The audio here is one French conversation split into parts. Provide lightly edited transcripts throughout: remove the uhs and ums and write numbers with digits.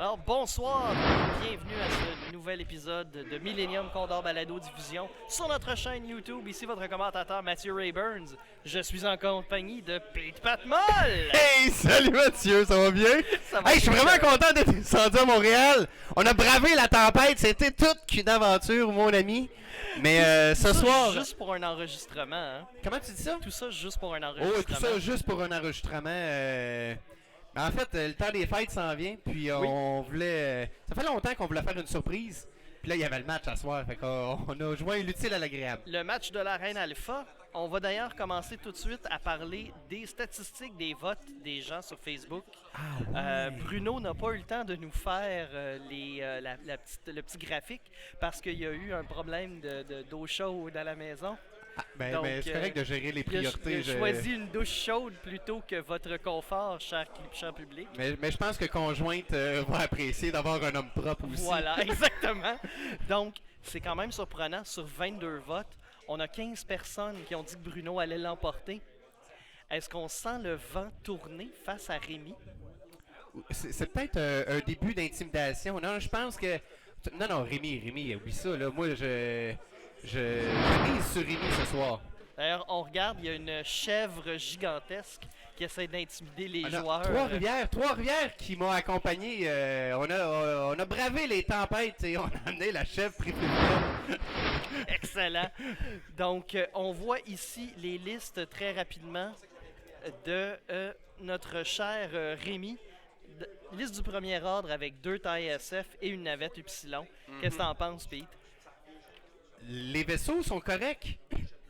Alors, bonsoir, bienvenue à ce nouvel épisode de Millennium Condor Balado Diffusion sur notre chaîne YouTube. Ici votre commentateur Mathieu Rayburns. Je suis en compagnie de Pete Patmol. Hey, salut Mathieu, ça va bien? Ça va Hey, je suis bien. vraiment content d'être descendu à Montréal. On a bravé la tempête, c'était toute qu'une aventure, mon ami. Mais ce Tout ça soir... juste pour un enregistrement, hein? Comment tu dis ça? Tout ça juste pour un Oh, enregistrement. tout ça juste pour un enregistrement. Mais en fait, le temps des fêtes s'en vient, puis Oui. on voulait... ça fait longtemps qu'on voulait faire une surprise. Puis là, il y avait le match à soir, fait qu'on a joint l'utile à l'agréable. Le match de la Reine Alpha. On va d'ailleurs commencer tout de suite à parler des statistiques des votes des gens sur Facebook. Bruno n'a pas eu le temps de nous faire le petit graphique parce qu'il y a eu un problème d'eau chaude à la maison. Donc, Mais c'est correct de gérer les Il a priorités. choisi une douche chaude plutôt que votre confort, cher public. Mais je pense que Conjointe va apprécier d'avoir un homme propre aussi. Voilà, exactement. Donc, c'est quand même surprenant. Sur 22 votes, on a 15 personnes qui ont dit que Bruno allait l'emporter. Est-ce qu'on sent le vent tourner face à Rémi? C'est peut-être un début d'intimidation. Non, je pense que... Non, Rémi, oublie ça. Là. Moi, je mise sur Rémi ce soir. D'ailleurs, on regarde, il y a une chèvre gigantesque qui essaie d'intimider les On a joueurs. Trois-Rivières qui m'ont accompagné. On a bravé les tempêtes et on a amené la chèvre préférée. Excellent. Donc, on voit ici les listes très rapidement de notre cher Rémi. Liste du premier ordre avec 2 tailles SF et une navette Upsilon. Qu'est-ce que t'en penses, Pete? Les vaisseaux sont corrects.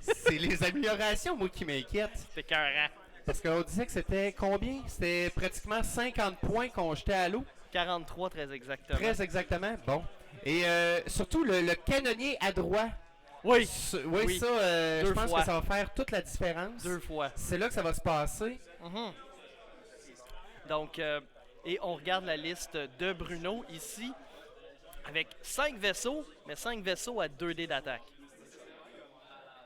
C'est les améliorations, moi, qui m'inquiètent. C'est écœurant. Parce qu'on disait que c'était combien? C'était pratiquement 50 points qu'on jetait à l'eau. 43 très exactement. Très exactement. Bon. Et surtout, le canonnier à droit. Oui, Oui, ça, je Deux pense fois. que ça va faire toute la différence. 2 fois. C'est là que ça va se passer. Mhm. Donc, et on regarde la liste de Bruno ici, avec 5 vaisseaux, mais 5 vaisseaux à 2 dés d'attaque.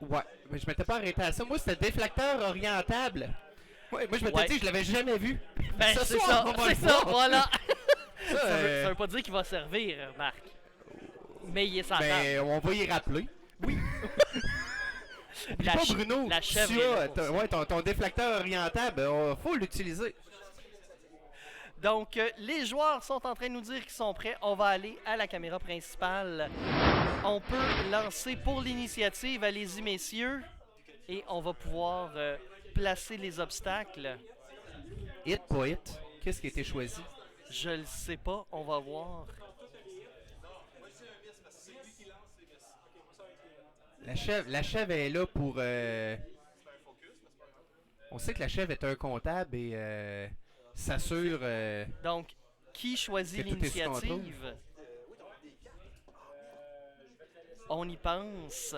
Ouais, mais je m'étais pas arrêté à ça. Moi, c'était déflecteur orientable. Ouais, moi, je m'étais Ouais. dit que je l'avais jamais vu. Ben, Ce c'est soir, ça, on va c'est le ça, voir. voilà. Ça, Ça veut pas dire qu'il va servir, Marc. Mais il est sans table. ben, on va y rappeler. Oui. Oublie La pas, ch- Bruno, la chèvre tu est as là aussi. ton déflecteur orientable, faut l'utiliser. Donc, les joueurs sont en train de nous dire qu'ils sont prêts. On va aller à la caméra principale. On peut lancer pour l'initiative. Allez-y, messieurs. Et on va pouvoir placer les obstacles. Hit pas hit. Qu'est-ce qui a été choisi? Je le sais pas. On va voir. La chèvre est là pour... On sait que la chèvre est un comptable et s'assure... Donc, qui choisit Que tout est sous l'initiative? On y pense.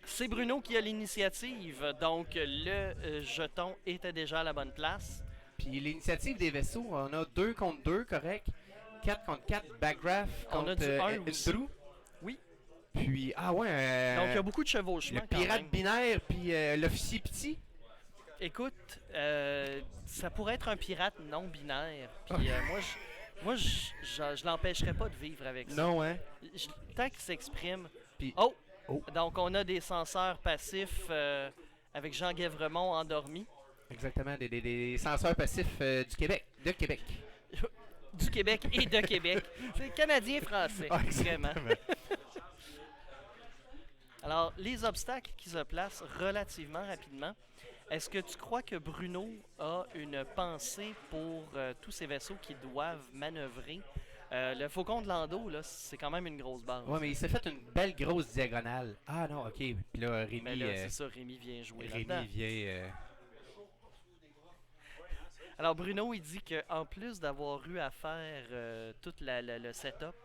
C'est Bruno qui a l'initiative. Donc, le jeton était déjà à la bonne place. Puis l'initiative des vaisseaux, on a 2 contre 2, correct? 4 contre 4, Backgraph On contre a du un aussi. Andrew. Oui. Puis, Donc, il y a beaucoup de chevauchements le quand pirate même. binaire, puis l'officier petit. Écoute, ça pourrait être un pirate non binaire. Puis je l'empêcherais pas de vivre avec ça. Non, hein? Tant qu'il s'exprime. Puis, Oh! Oh. Donc, on a des censeurs passifs avec Jean Guèvremont endormi. exactement, des censeurs passifs du Québec, de Québec. Du Québec et de Québec. C'est canadien-français, Ah, vraiment. exactement. Alors, les obstacles qui se placent relativement rapidement. Est-ce que tu crois que Bruno a une pensée pour tous ces vaisseaux qui doivent manœuvrer? Le Faucon de Lando, là, c'est quand même une grosse base. Ouais, mais il s'est fait une belle grosse diagonale. Ah non, ok. Puis là, Rémi, Mais là, c'est ça, Rémi vient jouer là-dedans. Rémi vient... Alors Bruno, il dit qu'en plus d'avoir eu à faire tout le setup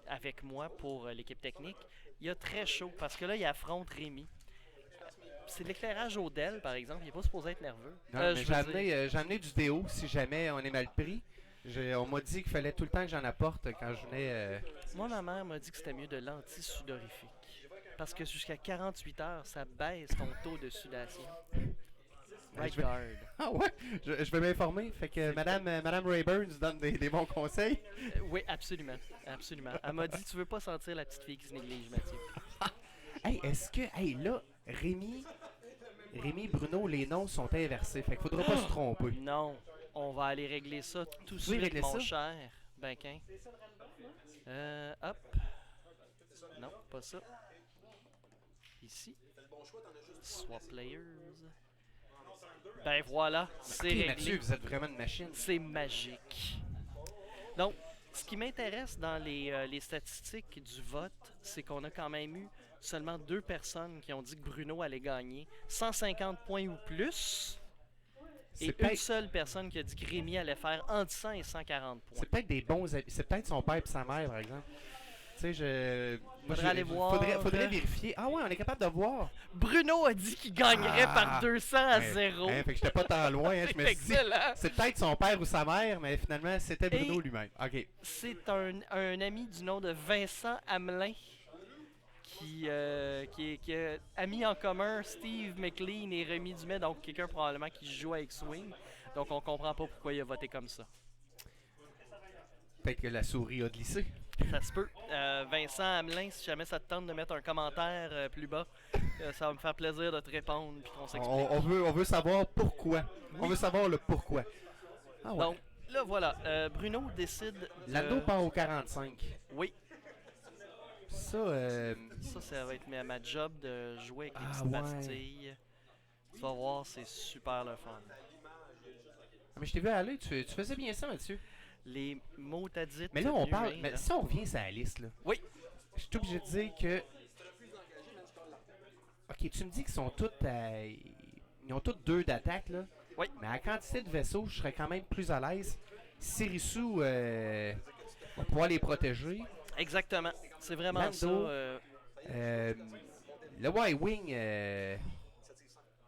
avec moi pour l'équipe technique, il a très chaud parce que là, il affronte Rémi. C'est de l'éclairage au DEL, par exemple. Il n'est pas supposé être nerveux. Non, mais je veux dire, j'ai amené du déo si jamais on est mal pris. On m'a dit qu'il fallait tout le temps que j'en apporte quand je venais... Moi, ma mère m'a dit que c'était mieux de l'anti-sudorifique. Parce que jusqu'à 48 heures, ça baisse ton taux de sudation. Right je vais- guard. Ah ouais, je vais m'informer. Fait que Madame Rayburn donne des bons conseils. Oui, absolument. Absolument. Elle m'a dit, tu veux pas sentir la petite fille qui se néglige, Mathieu. Hey, est-ce que. Hey, là, Rémi et Bruno, les noms sont inversés. Fait qu'il faudra pas se tromper. Non, on va aller régler ça tout de pouvez suite, régler mon ça? cher. Ben, qu'un. Hop. Non, pas ça. Ici. Swap players. Ben voilà, c'est Ok, réglé. Mathieu, vous êtes vraiment une machine. C'est magique. Donc, ce qui m'intéresse dans les statistiques du vote, c'est qu'on a quand même eu seulement 2 personnes qui ont dit que Bruno allait gagner 150 points ou plus. C'est Et une peut-être seule personne qui a dit que Rémi allait faire entre 100 et 140 points. c'est peut-être des bons amis. C'est peut-être son père et sa mère, par exemple. Tu sais, Faudrait aller voir. Faudrait vérifier. Ah ouais, on est capable de voir. Bruno a dit qu'il gagnerait par 200 à 0. Fait que j'étais pas tant loin. Hein, je me suis dit, Excellent. c'est peut-être son père ou sa mère, mais finalement, c'était Bruno Et- lui-même. OK. C'est un ami du nom de Vincent Hamelin qui a ami en commun Steve McLean et Rémi Dumais, donc quelqu'un probablement qui joue avec Swing. Donc on comprend pas pourquoi il a voté comme ça. Peut-être que la souris a glissé. Ça se peut. Vincent Hamelin, si jamais ça te tente de mettre un commentaire plus bas, ça va me faire plaisir de te répondre puis qu'on s'explique. On veut savoir pourquoi. On veut savoir le pourquoi. Ah ouais. Donc là voilà, Bruno décide de... L'anneau part au 45. Oui, Ça, ça va être ma job de jouer avec les Ah, petites ouais. pastilles. Tu vas voir, c'est super le fun. mais je t'ai vu aller, tu faisais bien ça, Mathieu. Les mots t'as dit. Mais là, on parle. Mais si on revient sur la liste, là. Oui. Je suis obligé de dire que. Ok, tu me dis qu'ils sont tous. Ils ont tous 2 d'attaque, là. Oui. Mais à la quantité de vaisseaux, je serais quand même plus à l'aise. Sirisu va pouvoir les protéger. Exactement. C'est vraiment Lando. ça. Le Y-Wing.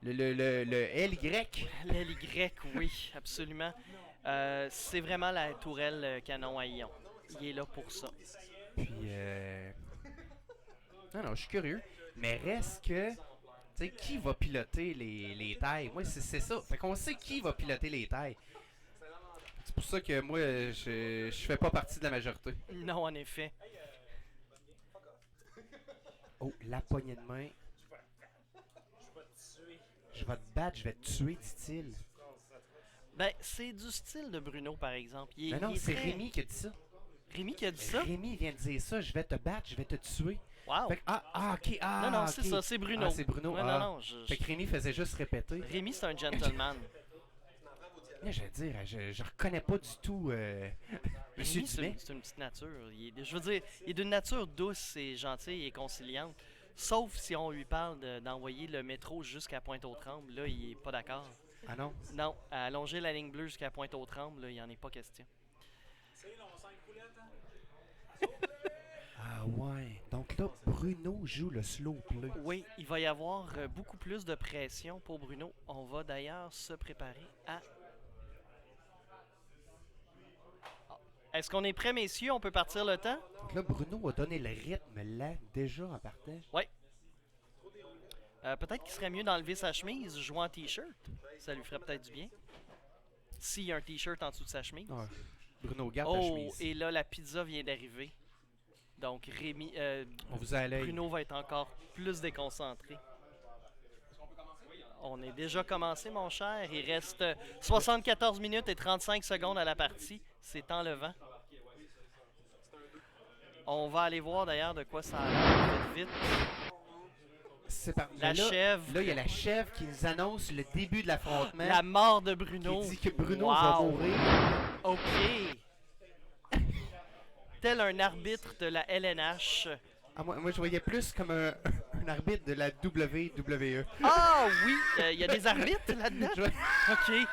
Le LY. L'LY, oui, absolument. C'est vraiment la tourelle canon à ion. Il est là pour ça. Puis, non, je suis curieux. Mais reste que, tu sais, qui va piloter les tailles? Moi, c'est ça. Fait qu'on sait qui va piloter les tailles. C'est pour ça que moi, je fais pas partie de la majorité. Non, en effet. Oh, la poignée de main. Je vais te battre, je vais te tuer, dit-il. Ben, c'est du style de Bruno, par exemple. Mais non, il est c'est très- Rémi qui a dit ça. Rémi qui a dit ça? Rémi vient de dire ça. Je vais te battre, je vais te tuer. Wow. Fait que, ok, Non, non, c'est ok. ça, c'est Bruno. Ah, c'est Bruno. Ouais, ah. non, non. Fait que Rémi faisait juste répéter. Rémi, c'est un gentleman. Là, je veux dire, je reconnais pas du tout Monsieur Rémi, Dumais. c'est une petite nature. Je veux dire, il est d'une nature douce et gentille et conciliante. Sauf si on lui parle d'envoyer le métro jusqu'à Pointe-aux-Trembles. Là, il est pas d'accord. Ah non? Non, à allonger la ligne bleue jusqu'à Pointe-aux-Trembles, là, il n'y en est pas question. Ah ouais. Donc là, Bruno joue le slow play. Oui, il va y avoir beaucoup plus de pression pour Bruno. On va d'ailleurs se préparer à... Ah. Est-ce qu'on est prêts, messieurs? On peut partir le temps? Donc là, Bruno a donné le rythme là, déjà en partant. Oui. Peut-être qu'il serait mieux d'enlever sa chemise, jouer en t-shirt. Ça lui ferait peut-être du bien. S'il y a un t-shirt en dessous de sa chemise. Ah, Bruno, garde ta Oh, chemise. et là, la pizza vient d'arriver. Donc, On vous a à l'œil. Bruno va être encore plus déconcentré. On est déjà commencé, mon cher. Il reste 74 minutes et 35 secondes à la partie. C'est enlevant. On va aller voir d'ailleurs de quoi ça a l'air vite. La Mais là, chèvre. Là, il y a la chèvre qui nous annonce le début de l'affrontement. La mort de Bruno. Qui dit que Bruno Wow. va mourir. OK. Tel un arbitre de la LNH. Ah, moi, je voyais plus comme un arbitre de la WWE. Ah oui, il y a des arbitres là-dedans? Je- OK.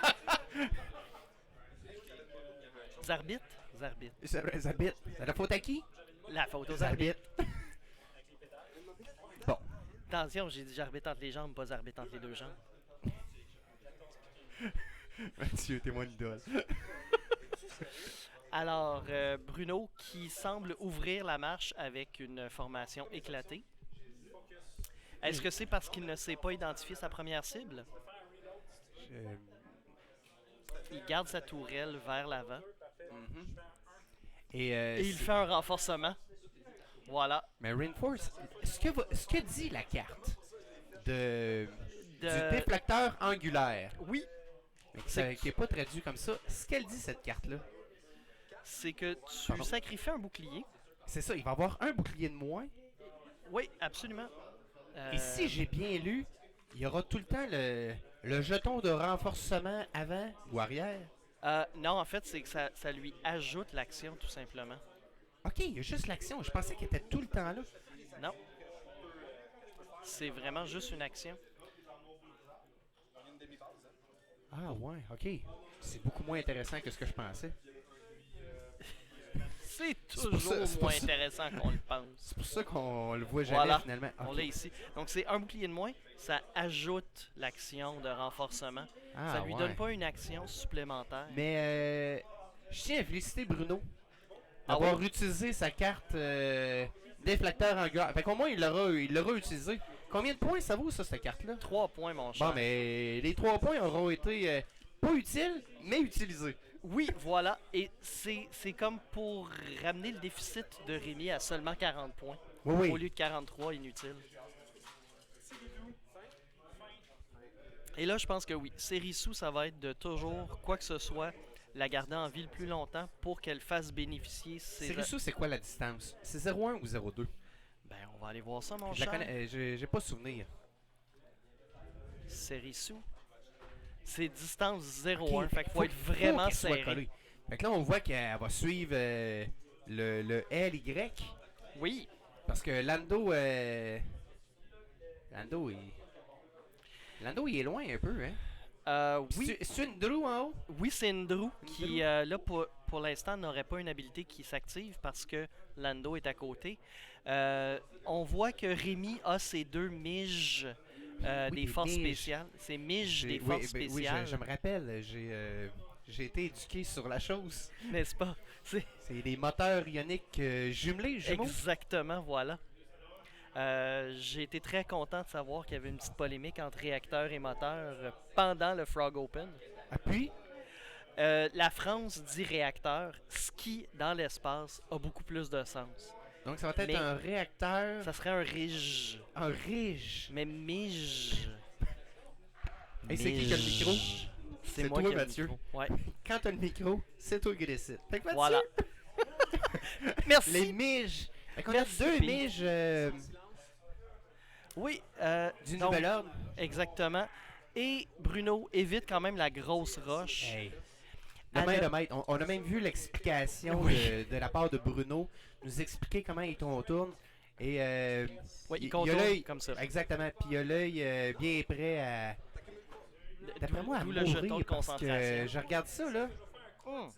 Des arbitres? Des arbitres. Les arbitres. C'est la faute à qui? La faute aux Les arbitres. arbitres. Bon. Attention, j'ai dit j'arbitre entre les jambes, pas arbitre entre les deux jambes. Mathieu, t'es mon idole. Alors, Bruno qui semble ouvrir la marche avec une formation éclatée. Est-ce que c'est parce qu'il ne sait pas identifier sa première cible? Il garde sa tourelle vers l'avant. Mhm. Et, Et il fait un renforcement. Voilà. Mais Reinforce, ce que dit la carte du déflecteur angulaire, Oui, qui n'est pas traduit comme ça, ce qu'elle dit cette carte-là, c'est que tu Pardon. sacrifies un bouclier. c'est ça, il va avoir un bouclier de moins. Oui, absolument. Et si j'ai bien lu, il y aura tout le temps le jeton de renforcement avant ou arrière. Non, en fait, c'est que ça lui ajoute l'action, tout simplement. Ok, il y a juste l'action. Je pensais qu'il était tout le temps là. Non. C'est vraiment juste une action. Ah ouais, ok. C'est beaucoup moins intéressant que ce que je pensais. C'est pour toujours ça- c'est pour moins ça. intéressant qu'on le pense. C'est pour ça qu'on le voit jamais Voilà, finalement. on Ok. l'a ici. Donc, c'est un bouclier de moins. Ça ajoute l'action de renforcement. Ah, Ça lui ouais. donne pas une action supplémentaire. Mais je tiens à féliciter Bruno Ah d'avoir oui? utilisé sa carte déflecteur angulaire. Fait qu'au moins, il l'aura utilisé. Combien de points ça vaut, ça, cette carte-là? 3 points, mon cher. Bon, mais les 3 points auront été pas utiles, mais utilisés. Oui, voilà. Et c'est comme pour ramener le déficit de Rémi à seulement 40 points. Oui, Au oui. lieu de 43 inutiles. Et là, je pense que oui. Serisu, ça va être de toujours, quoi que ce soit, la garder en vie le plus longtemps pour qu'elle fasse bénéficier ses... Serisu, c'est quoi la distance? C'est 0,1 ou 0,2? Ben, on va aller voir ça, mon Je la cher. connais, j'ai pas souvenir. Serisu. C'est distance 0-1. Ok, Fait qu'il faut être vraiment qu'elle soit serré. collée. Fait que là, on voit qu'elle va suivre le LY. Oui. Parce que Lando, Lando, il est loin un peu, hein? Oui. C'est une Drew en haut? Oui, c'est Ndrew qui, Ndrew. là, pour l'instant, n'aurait pas une habilité qui s'active parce que Lando est à côté. On voit que Rémi a ses 2 miges Oui, des des forces miges. spéciales. Ses miges des Oui, forces oui, spéciales, je me rappelle, j'ai été éduqué sur la chose. n'est-ce pas? C'est C'est des moteurs ioniques jumelés, jumeaux. exactement, voilà. J'ai été très content de savoir qu'il y avait une petite polémique entre réacteur et moteur pendant le Frog Open. Appui. La France dit réacteur, ce qui, dans l'espace, a beaucoup plus de sens. Donc ça va être Mais un réacteur, Ça serait un RIG. un RIG. Mais Mij. Hey, c'est qui qui a le micro? C'est C'est moi toi, qui ai le Mathieu. micro. Ouais. Quand t'as le micro, c'est toi qui décide. Fait que Mathieu, Voilà. Merci. les miges. Fait qu'on a Merci, 2 P. miges Oui, du donc, nouvel ordre. exactement. Et Bruno évite quand même la grosse roche. Hey. À De main ne- de maître. On a même vu l'explication Oui. de la part de Bruno, nous expliquer comment il tourne. Et Ouais, il y a contourne l'œil, comme ça. exactement. Puis il a l'œil bien prêt à, d'après moi, à D'où le jeton de mourir parce que concentration. je regarde ça là. Hum.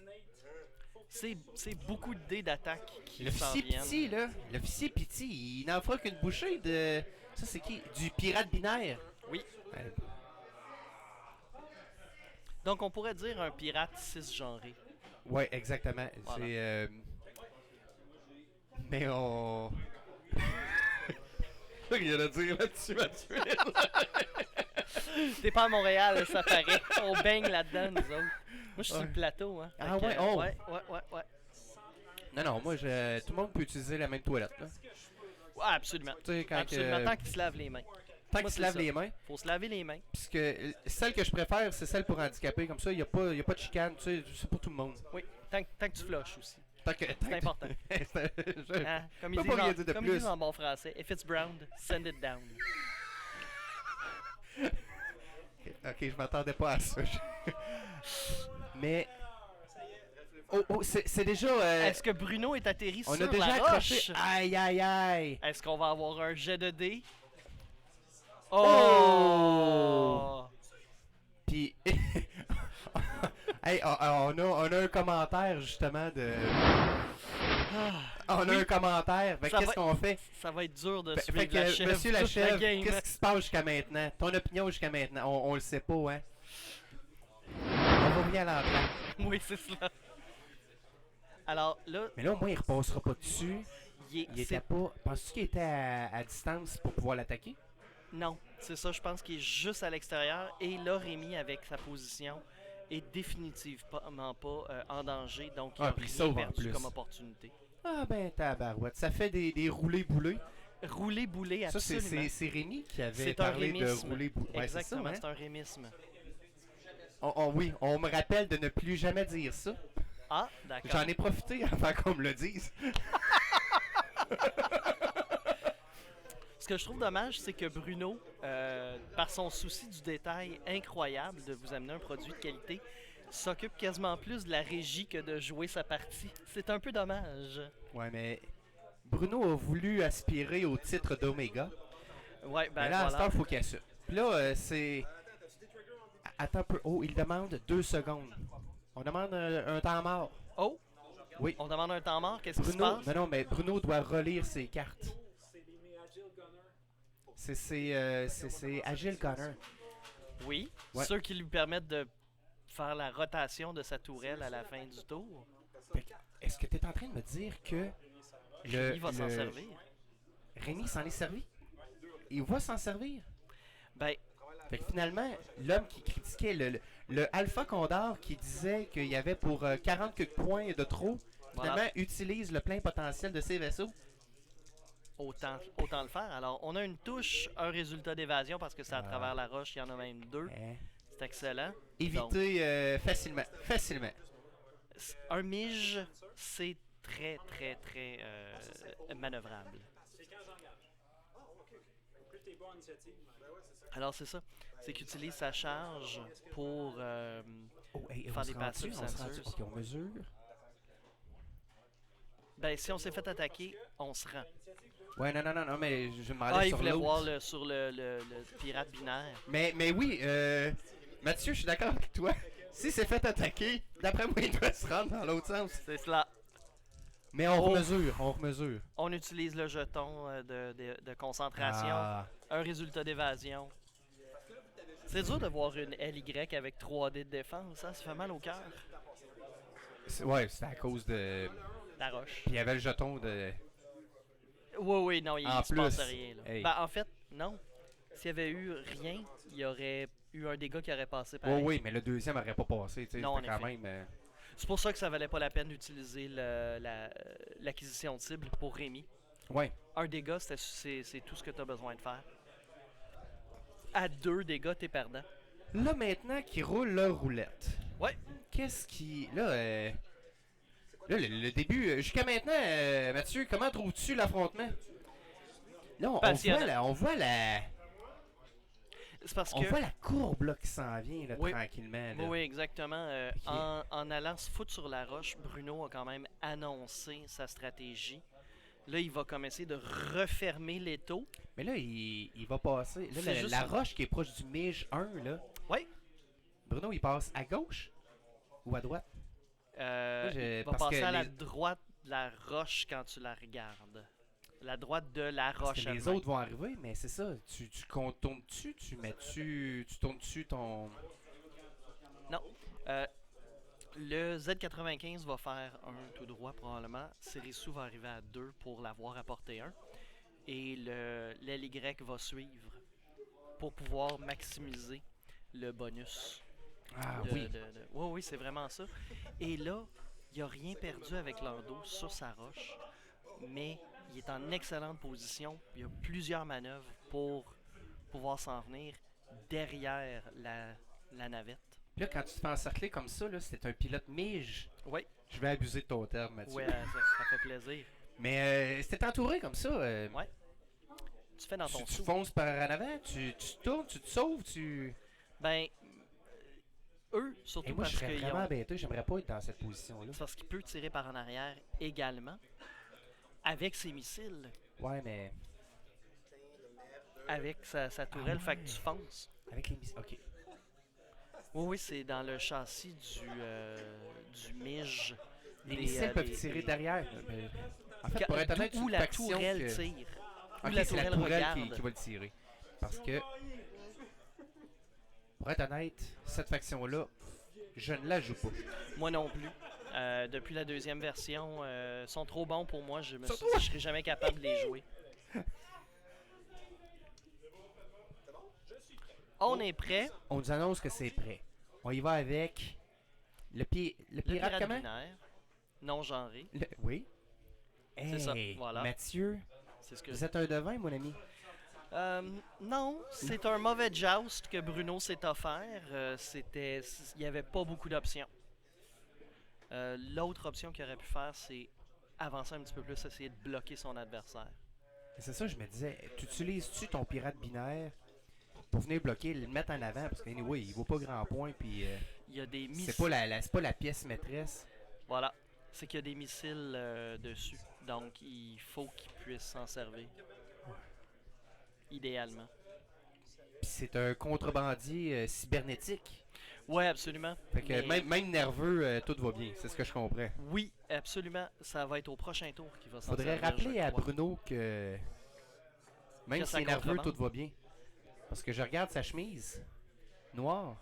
C'est beaucoup de dés d'attaque qui s'en L'officier viennent. Pity là, l'officier Pity, il n'en fera qu'une bouchée de, ça c'est qui? Du pirate binaire. Oui. Ouais. Donc, on pourrait dire un pirate cisgenré. Ouais, exactement. Voilà. C'est mais on. Qu'est-ce qu'il y a à dire là-dessus, Mathieu? T'es pas à Montréal, ça paraît. On baigne là-dedans, nous autres. Moi, je suis sur Ouais. le plateau, hein. Ah Fait que, ouais, oh. ouais. Non, moi, tout le monde peut utiliser la même toilette. Là. Ouais, absolument. Tu sais, quand Absolument. Tant qu'il se lave les mains. tant moi, qu'il se c'est lave ça. les mains. Faut se laver les mains. Puisque celle que je préfère, c'est celle pour handicapés. Comme ça, il n'y a pas de chicane. Tu sais, c'est pour tout le monde. Oui, tant que tu flushes aussi. C'est important. Hein? Comme, ils peux disent pas rien en, dire de comme ils plus. disent en bon français, if it's brown, send it down. Ok, je m'attendais pas à ça. Mais. Oh, c'est déjà. Est-ce que Bruno est atterri on sur a déjà la accroché. roche? Aïe, aïe, aïe. Est-ce qu'on va avoir un jet de dés? Oh! Oh! Puis. Hey, on a un commentaire justement de. On a oui. un commentaire. Fait que Ça qu'est-ce va- qu'on fait? Ça va être dur de Fait suivre que, la chèvre Monsieur toute la chèvre, game. qu'est-ce qui se passe jusqu'à maintenant? Ton opinion jusqu'à maintenant? On le sait pas, hein? On va bien à l'entrée. Oui, c'est cela. Alors là, Mais là, au moins, il repassera pas dessus. il est, Il était pas. Penses-tu qu'il était à distance pour pouvoir l'attaquer? non. C'est ça, je pense qu'il est juste à l'extérieur. Et là, Rémi, avec sa position, est définitivement pas en danger. Donc, il a Puis il rien sauve en perdu plus. comme opportunité. Ah ben tabarouette, ça fait des roulés-boulés. Rouler-bouler, Ça, absolument. c'est Rémi qui avait C'est un parlé de rémisme. rouler-bouler. Ouais, c'est ça, Exactement, hein? c'est un rémisme. Oui, on me rappelle de ne plus jamais dire ça. Ah, d'accord. J'en ai profité avant qu'on me le dise. Ce que je trouve dommage, c'est que Bruno, par son souci du détail incroyable de vous amener un produit de qualité, s'occupe quasiment plus de la régie que de jouer sa partie. C'est un peu dommage. Ouais, mais Bruno a voulu aspirer au titre d'Omega. Ouais, ben Mais là, à ce voilà. temps, il faut qu'il assume. Puis là, c'est... Attends un peu. Oh, il demande 2 secondes. On demande un temps mort. Oh, Oui. on demande un temps mort, qu'est-ce qui se Bruno, passe? non, mais Bruno doit relire ses cartes. C'est Agile Gunner. Oui, Ouais. ceux qui lui permettent de faire la rotation de sa tourelle à la fin du tour. Fait que, est-ce que tu es en train de me dire que Il va s'en servir. Rémi s'en est servi? Il va s'en servir? Ben, Fait que finalement, l'homme qui critiquait le Alpha Condor qui disait qu'il y avait pour 40 quelques points de trop, finalement voilà, utilise le plein potentiel de ses vaisseaux. autant le faire. Alors, on a une touche, un résultat d'évasion parce que c'est à travers la roche, il y en a même 2. Hein? C'est excellent. Éviter facilement. Facilement. Un Mige, c'est très, très, très manœuvrable. Alors, c'est ça. C'est qu'il utilise sa charge pour faire des passive sensors. Ok, on mesure. Ben, si on s'est fait attaquer, on se rend. Ouais, non, mais je me Ah, demandais il sur voulait l'autre. voir sur le pirate binaire. Mais oui, Mathieu, je suis d'accord avec toi. Si c'est fait attaquer, d'après moi, il doit se rendre dans l'autre sens. C'est cela. Mais on remesure, on remesure. On utilise le jeton de concentration. Ah. Un résultat d'évasion. C'est dur de voir une LY avec 3D de défense, hein? Ça fait mal au cœur. Ouais, c'était à cause de... La roche. Puis il y avait le jeton de... Oui, non, il En se plus, passait rien. Là. hey. Ben, en fait, non. S'il y avait eu rien, il y aurait eu un dégât qui aurait passé par Oui, mais le deuxième n'aurait pas passé, tu sais. Non, C'était en quand effet. même... C'est pour ça que ça valait pas la peine d'utiliser l'acquisition de cible pour Rémi. Ouais. Un dégât, c'est tout ce que tu as besoin de faire. À 2 dégâts, t'es perdant. Là, maintenant qu'ils roulent leur roulette, Ouais. qu'est-ce qui... Là, là le début... Jusqu'à maintenant, Mathieu, comment trouves-tu l'affrontement? Là, Passionnant. on voit la... C'est parce On que. voit la courbe là, qui s'en vient là, Oui. tranquillement. Là. Oui, exactement. Ok. En allant se foutre sur la roche, Bruno a quand même annoncé sa stratégie. Là, il va commencer de refermer l'étau. Mais là, il va passer. Là, C'est juste la ça. roche qui est proche du Mige 1, là. Oui. Bruno, il passe à gauche ou à droite? Il va parce passer que à la les- droite de la roche quand tu la regardes. La droite de la Parce roche. que les elle-même. autres vont arriver, mais c'est ça. Tu tournes-tu, tu mets-tu. Tu tournes-tu ton. Non. Le Z95 va faire un tout droit probablement. Serisu va arriver à 2 pour l'avoir apporté 1. Et l'LY va suivre pour pouvoir maximiser le bonus. Ah Oui, oui. oui, c'est vraiment ça. Et là, il n'a rien perdu avec Lando sur sa roche, mais il est en excellente position. Il y a plusieurs manœuvres pour pouvoir s'en venir derrière la navette. Puis là, quand tu te fais encercler comme ça, là, c'est un pilote Mige. Oui, Je vais abuser de ton terme, Mathieu. ouais, ça fait plaisir. Mais c'était entouré comme ça. Ouais. Tu fais dans ton Tu sou. fonces par en avant, tu tournes, tu te sauves, tu. Ben, eux, Et surtout moi, je parce serais qu'ils vraiment ont... embêté, j'aimerais pas être dans cette position-là. c'est parce qu'il peut tirer par en arrière également avec ses missiles, Ouais, mais. avec sa tourelle, fait que ouais. tu fonces. Avec les missiles. Ok. Oui, c'est dans le châssis du Mige. Les Des, missiles peuvent des- tirer des- derrière. Mais... En fait, pour être honnête, c'est Où une la faction tourelle que... tire. Où Ok, la c'est la tourelle tourelle regarde. qui va le tirer. Parce que. Pour être honnête, cette faction-là, je ne la joue pas. Moi non plus. Depuis la deuxième version, sont trop bons pour moi. Je me suis Surtout- dit, je serais jamais capable de les jouer. On est prêt. On nous annonce que c'est prêt. On y va avec le Le pirate comment? binaire, non genré. Oui. C'est ça, voilà. Mathieu, C'est ce que... vous êtes un devin, mon ami. Non, c'est un mauvais joust que Bruno s'est offert. Il n'y avait pas beaucoup d'options. L'autre option qu'il aurait pu faire, c'est avancer un petit peu plus, essayer de bloquer son adversaire. C'est ça, je me disais, tu utilises-tu ton pirate binaire pour venir bloquer, le mettre en avant? Parce qu'anyway, il vaut pas grand point, puis Il y a des missiles. c'est pas la pièce maîtresse. Voilà. C'est qu'il y a des missiles dessus. Donc, il faut qu'il puisse s'en servir. Idéalement. Puis c'est un contrebandier cybernétique. Ouais, absolument. Fait que Mais- même nerveux, tout va bien. C'est ce que je comprends. Oui, absolument. Ça va être au prochain tour qu'il va s'en Faudrait servir, rappeler je à crois. Bruno que même Que si ça est nerveux, contrebande. tout va bien. Parce que je regarde sa chemise noire.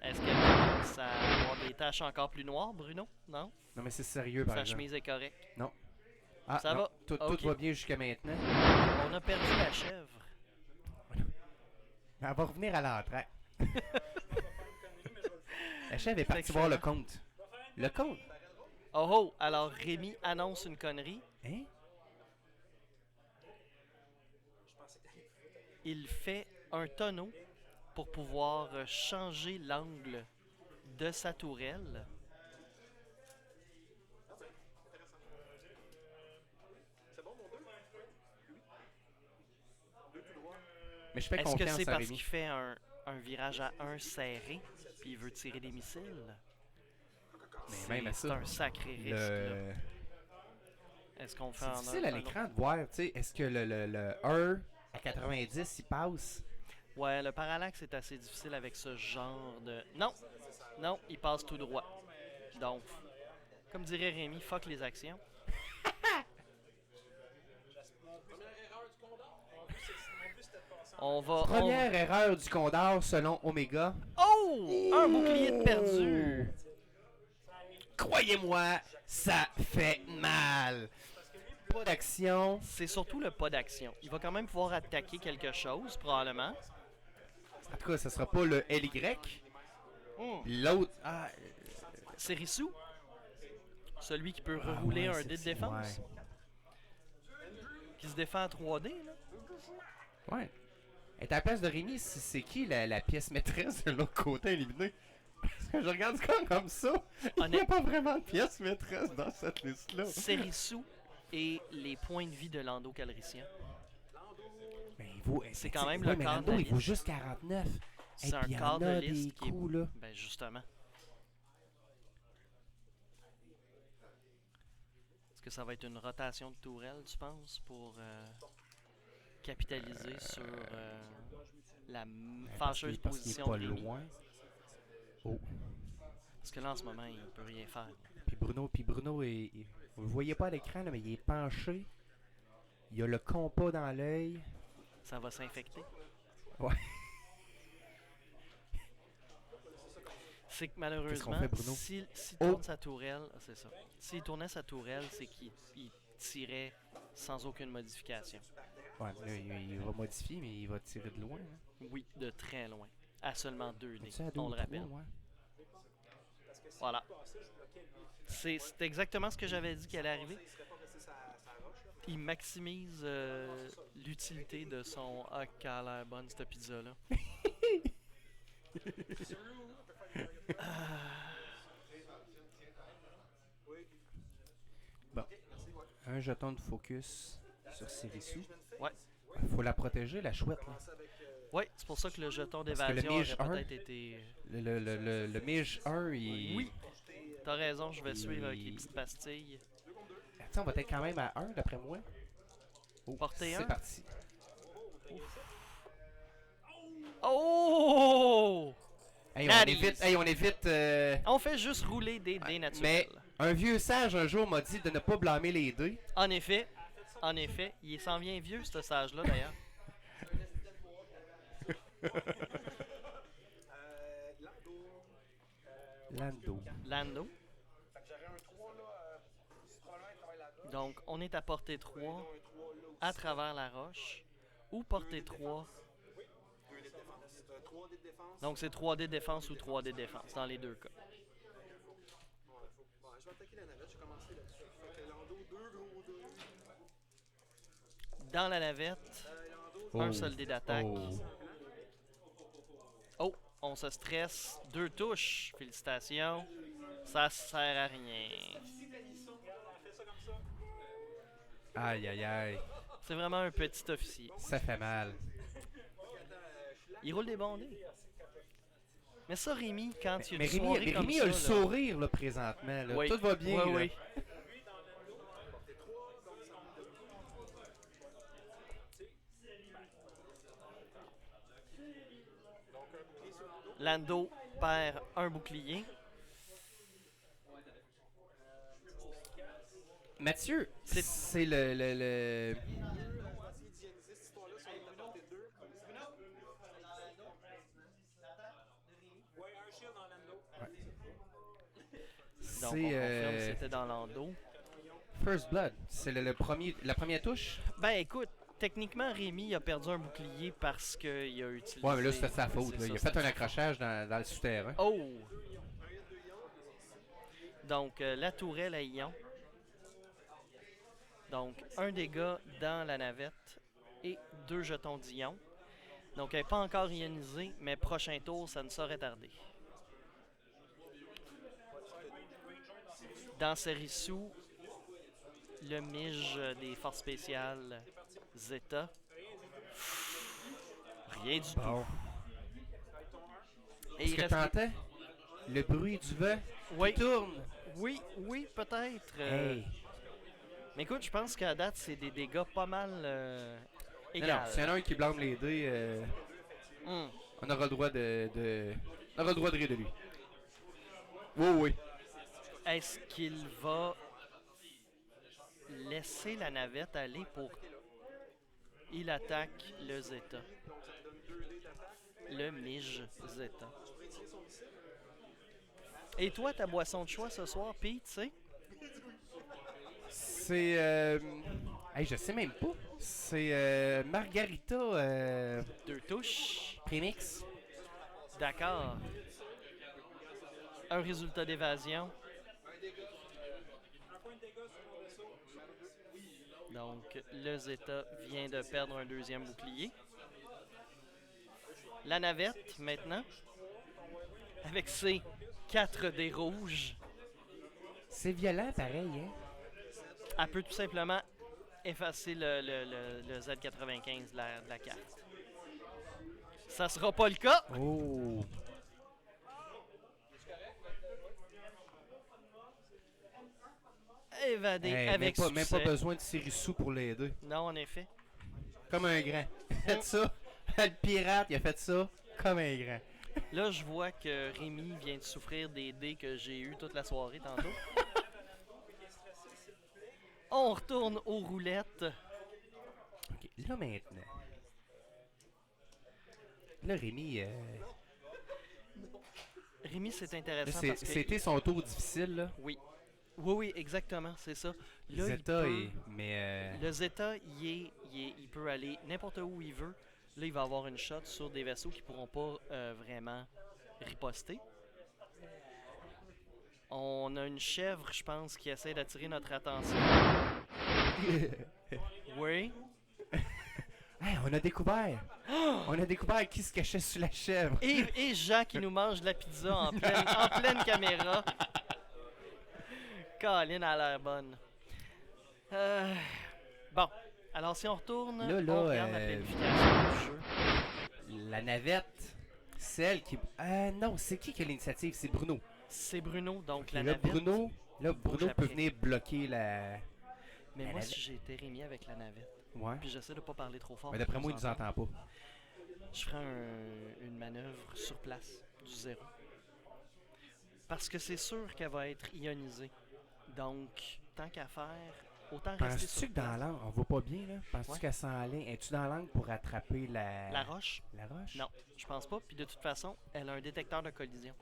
Est-ce qu'elle commence à avoir des taches encore plus noires, Bruno? Non? Non, mais c'est sérieux, par Sa exemple. chemise est correcte. Ah, ça non, va. Tout Ok. va bien jusqu'à maintenant. On a perdu la chèvre. Elle va revenir à l'entraque. La chèvre est partie excellent. voir le compte. Le compte? Oh oh! Alors Rémi annonce une connerie. Hein? Il fait un tonneau pour pouvoir changer l'angle de sa tourelle. Mais je fais Est-ce que confiance c'est à parce Rémi. qu'il fait un virage à 1 serré puis il veut tirer des missiles? Mais même à C'est ça, un sacré risque. Là. le... Est-ce qu'on fait C'est en difficile à un l'écran de voir, tu sais, est-ce que le 1 à 90, il passe? Ouais, le parallaxe est assez difficile avec ce genre de... Non! Non, il passe tout droit. Donc, comme dirait Rémi, fuck les actions. On va... Première erreur du Condor selon Omega. Oh! Un bouclier de perdu! Croyez-moi, ça fait mal. Pas d'action. C'est surtout le pas d'action. Il va quand même pouvoir attaquer quelque chose, probablement. En tout cas, ce sera pas le LY. L'autre... Ah, C'est Rissou. Celui qui peut rerouler ouais, un dé de c'est- défense. Qui se défend en 3D, là. Ouais. Et à la place de Rémi, c'est qui la pièce maîtresse de l'autre côté éliminé? Parce que je regarde comme ça. Il n'y a pas vraiment de pièce maîtresse dans cette liste-là. C'est Rissou et les points de vie de Lando Calrissian. Mais il vaut, C'est quand même le mais quart Lando, de la il vaut liste. juste 49. C'est Et un puis il y quart en de a liste des qui est... coups, là. Ben justement. Est-ce que ça va être une rotation de tourelle, tu penses, pour capitaliser sur la fâcheuse Parce qu'il position est pas de Rémi? loin. Oh. Parce que là, en ce moment, il peut rien faire. Puis Bruno vous le voyez pas à l'écran, là, mais il est penché. Il a le compas dans l'œil. Ça va s'infecter. Ouais. C'est que malheureusement, fait, Bruno? s'il Oh. tourne sa tourelle, c'est ça. S'il tournait sa tourelle, c'est qu'il tirait sans aucune modification. Ouais, là, il va modifier, mais il va tirer de loin. Hein. Oui, de très loin. À seulement 2 dés, C'est à deux on ou le trois, rappelle. ouais. Voilà. C'est exactement ce que j'avais dit qui allait arriver. Il maximise l'utilité de son « Ah, qu'elle a l'air bonne, cette pizza-là. » Bon. Un jeton de focus sur Sirisu. Ouais. Faut la protéger, la chouette. Là. Oui, c'est pour ça que le jeton Parce que le d'évasion Mige aurait 1, peut-être été... Le Mige 1, il... Oui, t'as raison, je vais Il- suivre avec les petites pastilles. Attends, on va être quand même à 1 d'après moi. Oh, Portez un. c'est parti. Oh! Hey, Nice. on évite On fait juste rouler des dés naturels. mais un vieux sage un jour m'a dit de ne pas blâmer les dés. En effet, il s'en vient vieux, ce sage-là, d'ailleurs. Lando. Donc, on est à portée 3 à travers la roche. Ou portée 3 Donc c'est 3D défense ou 3D défense dans les deux cas. Je vais attaquer la navette, je vais commencer là-dessus. Fait que Lando, 2 gros dés. Dans la navette, Lando, un seul dé d'attaque. Oh. Oh, on se stresse. 2 touches. Félicitations. Ça sert à rien. Aïe, aïe, aïe. C'est vraiment un petit officier. Ça fait mal. Il roule des bons dés. Mais ça, Rémi, quand il y a Mais une soirée Rémi, comme Rémi ça, a le là, sourire là, présentement. Là. oui. Tout va bien. Oui, là. oui. Lando perd un bouclier. Mathieu, C'est- c'est le... à moitié d'hygiéniser cette histoire-là sur une portée 2. Ouais, un shield dans Lando. Donc, on C'est confirme que c'était dans Lando. First Blood. C'est le premier, la première touche. Ben, écoute, techniquement, Rémi a perdu un bouclier parce qu'il a utilisé... Ouais, mais là, c'était de sa faute. C'est Là. ça, Il a fait c'était un sa accrochage dans le souterrain. faute. Oh! Donc, la tourelle à ion. Donc, un dégât dans la navette et 2 jetons d'ion. Donc, elle n'est pas encore ionisée, mais prochain tour, ça ne saurait tarder. Dans Serisu, le Mige des forces spéciales Zeta. Rien du tout. Bon. Et Est-ce il que reste... t'entends? Le bruit du vent Oui, qui tourne. oui, oui, peut-être. Hey. Mais écoute, je pense qu'à date, c'est des dégâts pas mal Non, égaux. s'il y en a un qui blâme les dés, on aura le droit on aura le droit de rire de lui. Oui, oui. Est-ce qu'il va laisser la navette aller pour... Il attaque le Zeta. Le Mige Zeta. Et toi, ta boisson de choix ce soir, Pete, tu sais? C'est... Hey, je sais même pas. C'est Margarita 2 touches. Premix. D'accord. Un résultat d'évasion. Donc, le Zeta vient de perdre un deuxième bouclier. La navette, maintenant, avec ses 4 dés rouges, C'est violent, pareil, hein? elle peut tout simplement effacer le Z95 de la carte. Ça sera pas le cas. Oh! Évadé Hey, avec même pas succès. besoin de Sirisu pour l'aider. Non, en effet. Comme un grand. Il a fait ça. Le pirate, il a fait ça comme un grand. Là, je vois que Rémi vient de souffrir des dés que j'ai eu toute la soirée tantôt. On retourne aux roulettes. Ok, là maintenant. Là, Rémi, Rémi, c'est là, intéressant parce que... c'était son tour difficile, là. Oui. Oui, oui, exactement, c'est ça. Là, Zeta il peut- est... Mais... Le Zeta, il peut aller n'importe où il veut. Là, il va avoir une shot sur des vaisseaux qui pourront pas vraiment riposter. On a une chèvre, je pense, qui essaie d'attirer notre attention. Oui. Hey, on a découvert! On a découvert qui se cachait sous la chèvre. Et Jean qui nous mange de la pizza en pleine caméra. Colin a l'air bonne. Bon, alors si on retourne, Là, on regarde la planification du jeu. La navette, celle qui... non, c'est qui a l'initiative? C'est Bruno. C'est Bruno, donc Et la là, navette. Bruno peut j'apprenne. venir bloquer la... Mais la moi, navette. si j'ai été Rémi avec la navette, Ouais. puis j'essaie de pas parler trop fort. Mais pour d'après qu'on moi, il nous s'entende, entend pas. je ferai une manœuvre sur place, du zéro. Parce que c'est sûr qu'elle va être ionisée. Donc, tant qu'à faire, autant rester Penses-tu sur que dans place. l'angle, on voit pas bien, là? Penses-tu Ouais. qu'elle s'enligne? Es-tu dans l'angle pour attraper la... La roche? La roche? Non, je pense pas. Puis de toute façon, elle a un détecteur de collision.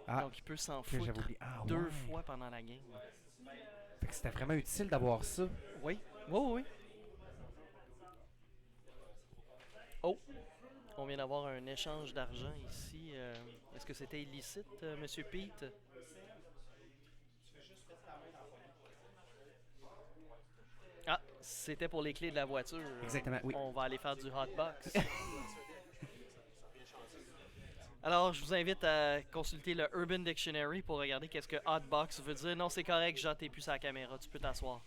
Ah, Donc, il peut s'en que j'avais foutre oublié. Ah, 2 ouais. fois pendant la game. Fait que c'était vraiment utile d'avoir ça. Oui, oui, oui. Oh, On vient d'avoir un échange d'argent ici. Est-ce que c'était illicite, Monsieur Pete? Ah, c'était pour les clés de la voiture. Exactement, oui. On va aller faire du hotbox. Alors, je vous invite à consulter le Urban Dictionary pour regarder qu'est-ce que hotbox veut dire. Non, c'est correct, Jean, t'es plus sur la caméra, tu peux t'asseoir.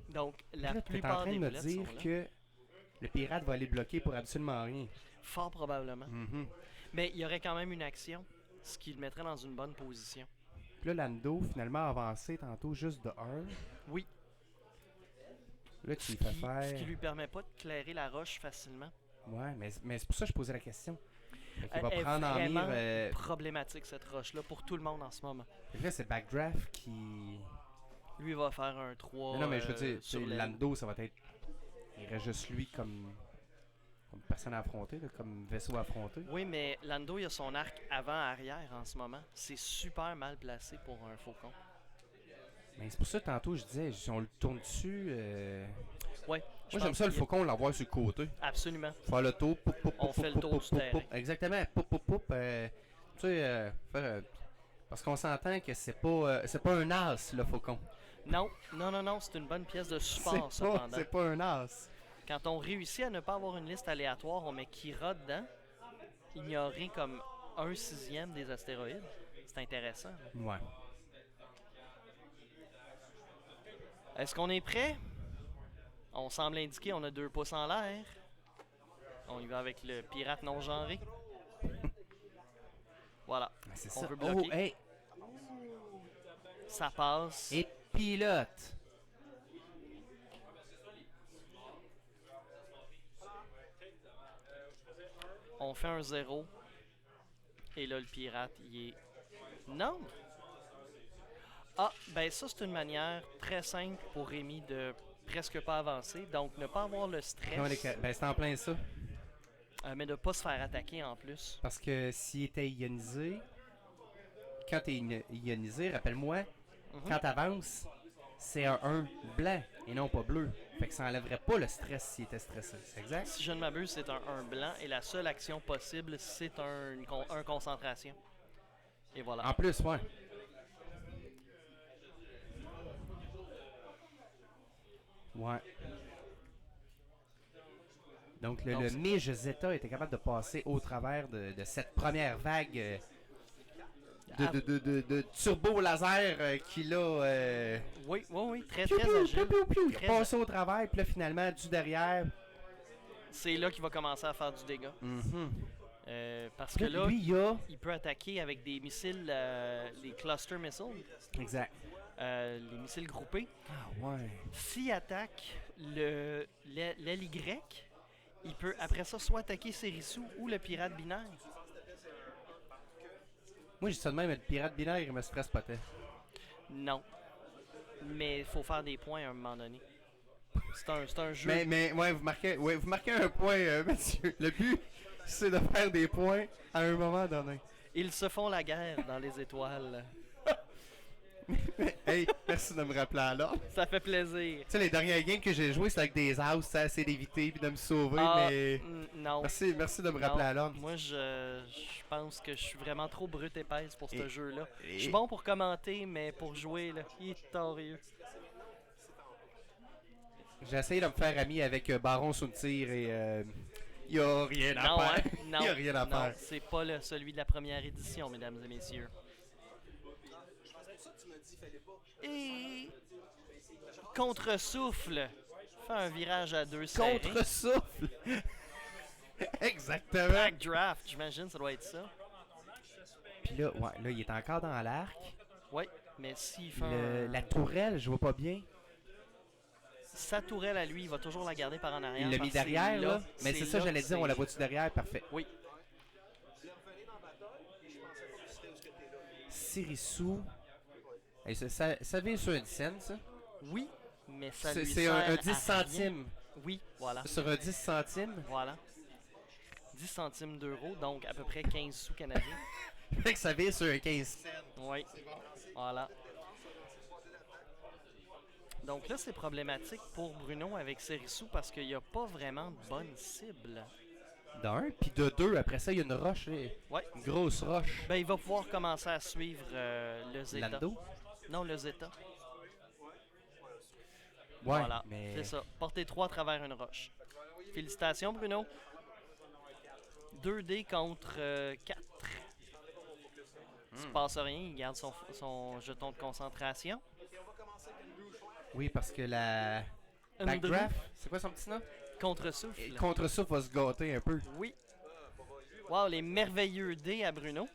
Donc, la Là, t'es en plupart train des de me boulettes dire sont là. que le pirate va aller bloquer pour absolument rien. Fort probablement. Mhm. Mais il y aurait quand même une action, ce qui le mettrait dans une bonne position. Puis là, Lando, finalement, a avancé tantôt juste de 1. Oui. Là, tu Ce lui fais qui, faire... ce qui lui permet pas de clairer la roche facilement. Ouais, mais c'est pour ça que je posais la question. Fait qu'il va Elle est prendre en vraiment mire... problématique, cette roche-là, pour tout le monde en ce moment. Fait que là, c'est Backdraft qui... Lui va faire un 3 non, mais je veux dire, sur tu sais, l'aile. Lando, ça va être... Il reste juste lui comme personne à affronter, là, comme vaisseau à affronter. Oui, mais Lando, il a son arc avant-arrière en ce moment. C'est super mal placé pour un faucon. Mais c'est pour ça, tantôt, je disais, si on le tourne dessus... Ouais. Moi, j'aime ça, le faucon. faucon, l'avoir sur le côté. Absolument. Faire le tour, poup, poup, On poup, fait le poup, tour poup, du poup, terrain. poup. Exactement, poup, poup, poup. Tu sais, parce qu'on s'entend que c'est pas un as, le faucon. Non, c'est une bonne pièce de support, cependant. C'est pas un as. Quand on réussit à ne pas avoir une liste aléatoire, on met Kira dedans, ignorer comme 1/6 des astéroïdes. C'est intéressant. Là. Ouais. Est-ce qu'on est prêt? On semble indiquer on a 2 pouces en l'air. On y va avec le pirate non genré. Voilà. C'est On ça. veut bloquer. Oh, hey, Ça passe. et pilote. On fait un 0. Et là, le pirate, il est... Non! Ah, ben ça, c'est une manière très simple pour Rémi de presque pas avancer. Donc, ne pas avoir le stress, Ben, c'est en plein ça. mais de pas se faire attaquer en plus. Parce que s'il était ionisé, quand t'es ionisé, rappelle-moi, Mhm. quand t'avances, c'est un 1 blanc et non pas bleu. Fait que ça enlèverait pas le stress s'il était stressé. C'est exact? Si je ne m'abuse, c'est un 1 blanc et la seule action possible, c'est un concentration. Et voilà. En plus, ouais. Ouais. Donc, Donc, le c'est- Mige Zeta était capable de passer au travers de cette première vague de turbo laser qu'il a. Oui, très Piou, très piou, agile. piou, piou, piou. Il a Très- passé au travers, puis là, finalement, du derrière. C'est là qu'il va commencer à faire du dégât. Mhm. Parce que là, Lui, il a. il peut attaquer avec des missiles, les cluster missiles, Exact. les missiles groupés. Ah, ouais. S'il attaque l'aile Y, il peut après ça soit attaquer Serisu ou le pirate binaire. Moi, j'ai ça de même, le pirate binaire, il me stresse pas tant. Non. Mais il faut faire des points à un moment donné. C'est un jeu. Mais ouais, vous marquez un point, Mathieu. Le but, c'est de faire des points à un moment donné. Ils se font la guerre dans les étoiles. Hey, merci de me rappeler à l'ordre. Ça fait plaisir. Tu sais, les dernières games que j'ai jouées, c'était avec des houses, ça assez d'éviter puis de me sauver, Ah, mais. non. Merci de me Non. rappeler à l'ordre. Moi, je pense que je suis vraiment trop brut épaisse pour ce Et- jeu-là. et- Je suis bon pour commenter, mais pour jouer, là, il est torieux. J'ai essayé de me faire ami avec Baron Suntir et. Y a rien à Non, faire. hein? Non, Y a rien à non, faire. c'est pas celui de la première édition, mesdames et messieurs. Je pensais que ça, tu m'as dit, fallait pas. Et contre-souffle. Fait un virage à 2 serré. Contre-souffle. Exactement. Backdraft, j'imagine, ça doit être ça. Puis là, ouais, là, il est encore dans l'arc. Oui, mais s'il fait un... La tourelle, je vois pas bien. Sa tourelle à lui, il va toujours la garder par en arrière. Il l'a parce mis que c'est derrière, là. Mais c'est ça, là j'allais que dire, on la c'est- voit-tu derrière? Parfait. Oui, Je l'ai revenu dans la bataille, et je pensais pas que tu serais où ce que t'es là. Sirisu. Hey, ça vient sur une scène, ça? oui, mais ça C'est lui c'est sert un à 10 rien. centimes. Oui, voilà. Sur un 10 centimes. Voilà. 10 centimes d'euros, donc à peu près 15 sous canadiens. Fait que ça vient sur un 15 cents. Oui, voilà. Donc là, c'est problématique pour Bruno avec Sérissou parce qu'il n'y a pas vraiment de bonne cible. D'un, puis de deux, après ça, il y a une roche, Ouais. une grosse roche. Ben, il va pouvoir commencer à suivre le Zeta. Lando? Non, le Zeta. Ouais, Voilà, mais... c'est ça. Portée 3 à travers une roche. Félicitations, Bruno. 2D contre 4. Il se passe rien, il garde son jeton de concentration. Oui, parce que la... Backdraft, c'est quoi son petit nom? Contre-souffle. Contre ça, va se gâter un peu. Oui. Wow, les merveilleux dés à Bruno.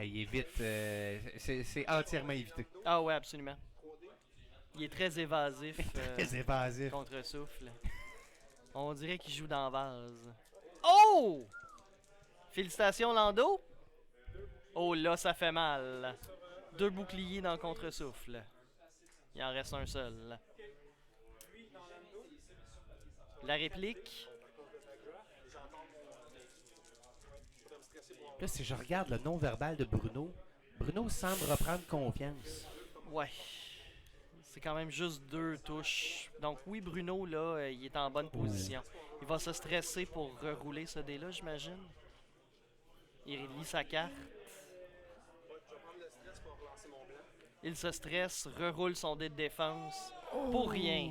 Il évite... c'est entièrement évité. Ah ouais, absolument. Il est très évasif. Très évasif. Contre-souffle. On dirait qu'il joue dans vase. Oh! Félicitations, Lando. Oh là, ça fait mal. 2 boucliers dans le contre-souffle. Il en reste un seul. La réplique. Là, si je regarde le non-verbal de Bruno, Bruno semble reprendre confiance. Ouais. C'est quand même juste 2 touches. Donc oui, Bruno, là, il est en bonne position. Il va se stresser pour rerouler ce dé-là, j'imagine. Il lit sa carte. Il se stresse, reroule son dé de défense. Pour rien.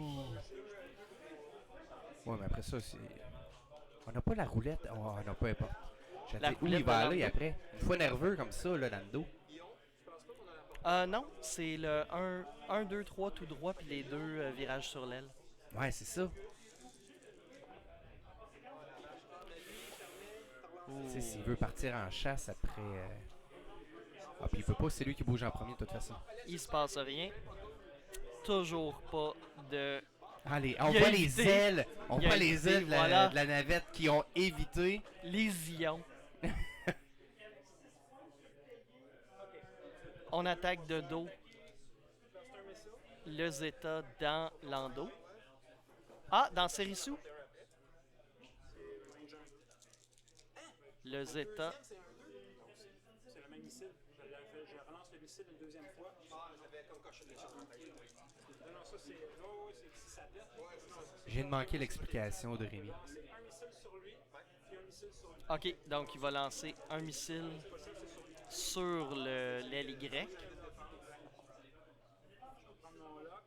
Ouais, mais après ça, c'est... On n'a pas la roulette. Oh, non, peu importe. La Où roulette il va de aller Lando. après? Une fois nerveux comme ça, là, Lando. Non, c'est le 1, 2, 3 tout droit, puis les 2 virages sur l'aile. Ouais, c'est ça. Tu sais, s'il veut partir en chasse après... Ah, puis il peut pas, c'est lui qui bouge en premier de toute façon. Il se passe rien. Toujours pas de... Allez, on Il a voit les évité. ailes. On Il a voit les évité, ailes de voilà. de la navette qui ont évité. Les ions. On attaque de dos le Zeta dans Lando. Ah, dans Sérissou. Le Zeta. C'est le même missile. Je relance le missile une deuxième fois. Ah, j'avais comme coché les choses. Non, ça c'est. Non, c'est sa tête. Je viens de manquer l'explication de Rémi. C'est un missile sur lui, puis un missile sur lui. OK, donc il va lancer un missile sur l'aile Y. Prendre mon lock.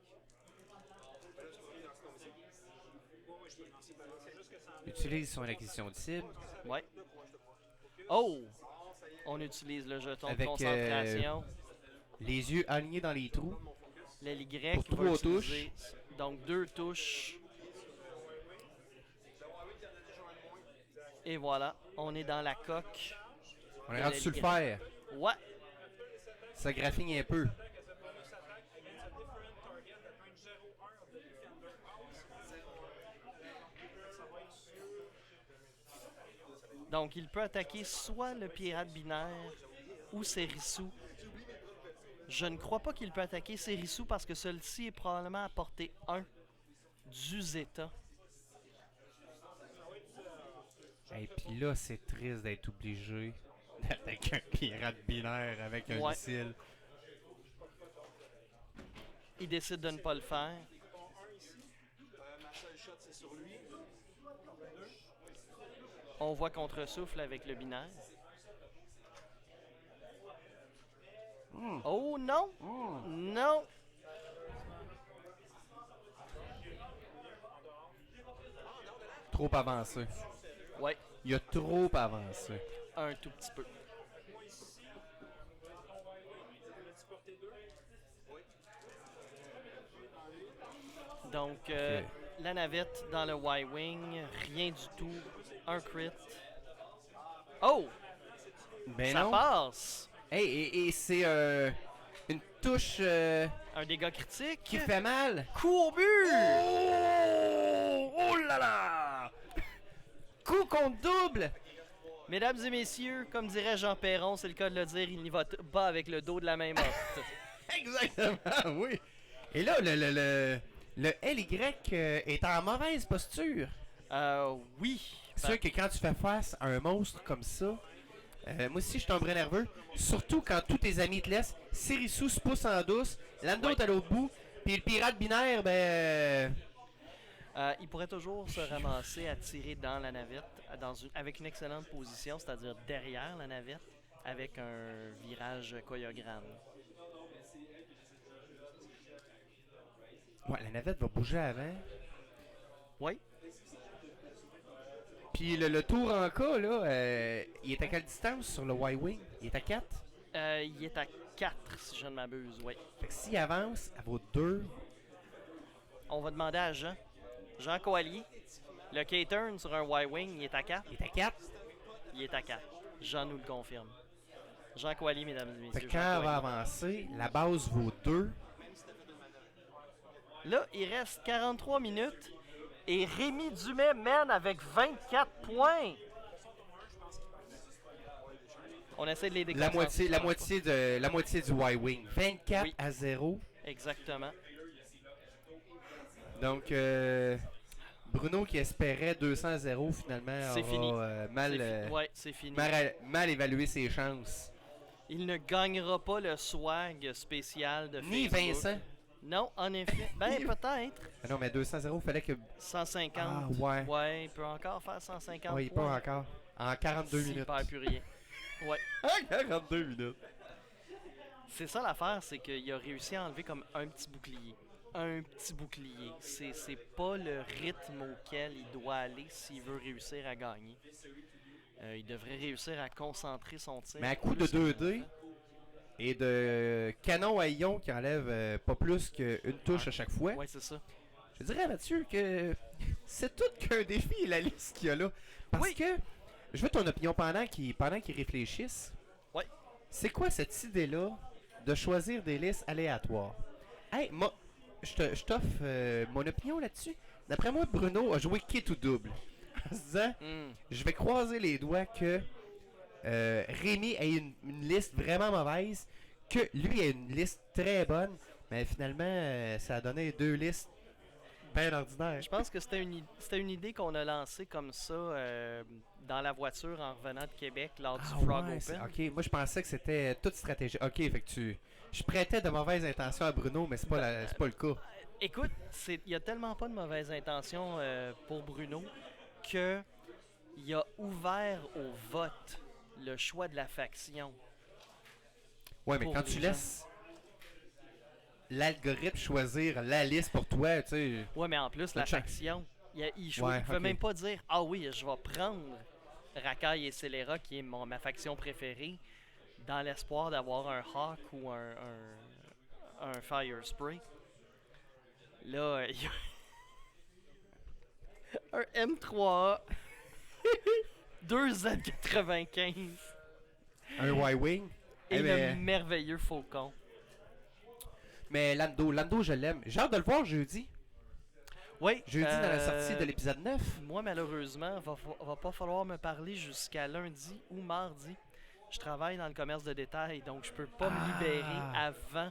Ouais, je peux lancer. C'est juste que ça en Utilise son acquisition de cible. Ouais. Oh! On utilise le jeton Avec, de concentration. Les yeux alignés dans les trous. L'aile Y Pour va 3 utiliser donc 2 touches. Et voilà, on est dans la coque. On est rendu sur le fer. Ouais. Ça graffine un peu. Donc il peut attaquer soit le pirate binaire ou Sérissou. Je ne crois pas qu'il peut attaquer Sérissou parce que celui-ci est probablement à portée 1 du Zeta. Et puis là, c'est triste d'être obligé d'attaquer un pirate binaire avec un Ouais. missile. Il décide de ne pas le faire. ma seule shot, c'est sur lui. On voit contre-souffle avec le binaire. Oh non! Non! Trop avancé. Ouais, Il a trop avancé. un tout petit peu. Donc, Ok. la navette dans le Y-Wing, rien du tout. Un crit. Oh! Ben Ça non. passe! Hey, et c'est une touche Un dégât critique. qui fait mal. Coup au but! Oh là là! Coup contre double! Mesdames et messieurs, comme dirait Jean Perron, c'est le cas de le dire, il n'y va pas avec le dos de la même morte. Exactement, oui. Et là, le LY est en mauvaise posture. Oui. C'est sûr que quand tu fais face à un monstre comme ça, Moi aussi, je tomberais nerveux. Surtout quand tous tes amis te laissent. Sirisu se pousse en douce. Lando est à l'autre bout. Puis le pirate binaire, ben... Il pourrait toujours se ramasser à tirer dans la navette avec une excellente position, c'est-à-dire derrière la navette, avec un virage choréogramme. Ouais, la navette va bouger avant. Oui. Puis le tour en cas, là, il est à quelle distance sur le Y-Wing? Il est à 4? Il est à 4, si je ne m'abuse, oui. Fait que s'il avance, elle vaut 2. On va demander à Jean. Jean Coallier. Le K-turn sur un Y-Wing, il est à 4? Il est à 4? Il est à 4. Jean nous le confirme. Jean Coallier, mesdames et Fait messieurs. que quand Jean elle va Coallier. avancer, la base vaut 2. Là, il reste 43 minutes et Rémi Dumais mène avec 24 points. On essaie de les déconcentrer. La moitié du Y-Wing. 24 Oui. à 0. Exactement. Donc, Bruno qui espérait 200 à 0, finalement, C'est fini. c'est fini. mal évalué ses chances. Il ne gagnera pas le swag spécial de Ni Facebook. Vincent. Non, en effet. Ben, peut-être. Ah non, mais 200 à 0, il fallait que... 150. Ah, ouais. Ouais, il peut encore faire 150 Oui, points. pas encore. En 42 S'il minutes. perd plus rien. Ouais. En 42 minutes. C'est ça l'affaire, c'est qu'il a réussi à enlever comme un petit bouclier. Un petit bouclier. C'est pas le rythme auquel il doit aller s'il veut réussir à gagner. Il devrait réussir à concentrer son tir. Mais à coup de plus 2D et de canon à ion qui enlève pas plus qu'une touche à chaque fois, Ouais, c'est ça. je dirais à Mathieu que c'est tout qu'un défi, la liste qu'il y a là. Parce Oui. que, je veux ton opinion pendant qu'ils réfléchissent. Ouais. C'est quoi cette idée-là de choisir des listes aléatoires? Hey, moi, je t'offre mon opinion là-dessus. D'après moi, Bruno a joué kit ou double. En se disant, je vais croiser les doigts que Rémi ait une liste vraiment mauvaise, que lui ait une liste très bonne, mais finalement, ça a donné 2 listes bien ordinaires. Je pense que c'était une idée qu'on a lancée comme ça dans la voiture en revenant de Québec lors du Frog Open. Ok, moi je pensais que c'était toute stratégie. Ok, fait que je prêtais de mauvaises intentions à Bruno, mais c'est pas le cas. Écoute, il y a tellement pas de mauvaises intentions pour Bruno que il a ouvert au vote le choix de la faction. Ouais, mais Pour quand les tu gens. laisses l'algorithme choisir la liste pour toi, tu sais. Ouais, mais en plus, la Cha- faction, il Ouais, peut ok. même pas dire « Ah oui, je vais prendre Rakai et Celera, qui est ma faction préférée, dans l'espoir d'avoir un Hawk ou un Fire Spray. » Là, il y a un M3A, 2 Z95 Un Y-Wing. et Eh ben, le merveilleux Faucon. mais Lando, je l'aime. J'ai hâte de le voir jeudi. Oui, Jeudi dans la sortie de l'épisode 9. moi, malheureusement, va pas falloir me parler jusqu'à lundi ou mardi. Je travaille dans le commerce de détail, donc je peux pas me libérer avant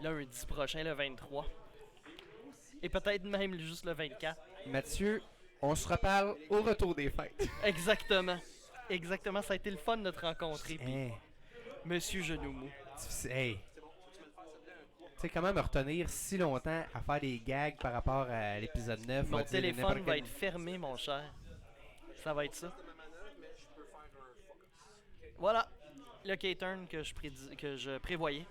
lundi prochain, le 23. Et peut-être même juste le 24. Mathieu, on se reparle au retour des fêtes. Exactement. Exactement, ça a été le fun de te rencontrer. Puis, Hey, Monsieur Genou Mou. hey. Tu sais comment me retenir si longtemps à faire des gags par rapport à l'épisode 9? Mon va dire téléphone n'importe va quel- être fermé, mon cher. Ça va être ça. Voilà le K-turn que je prévoyais.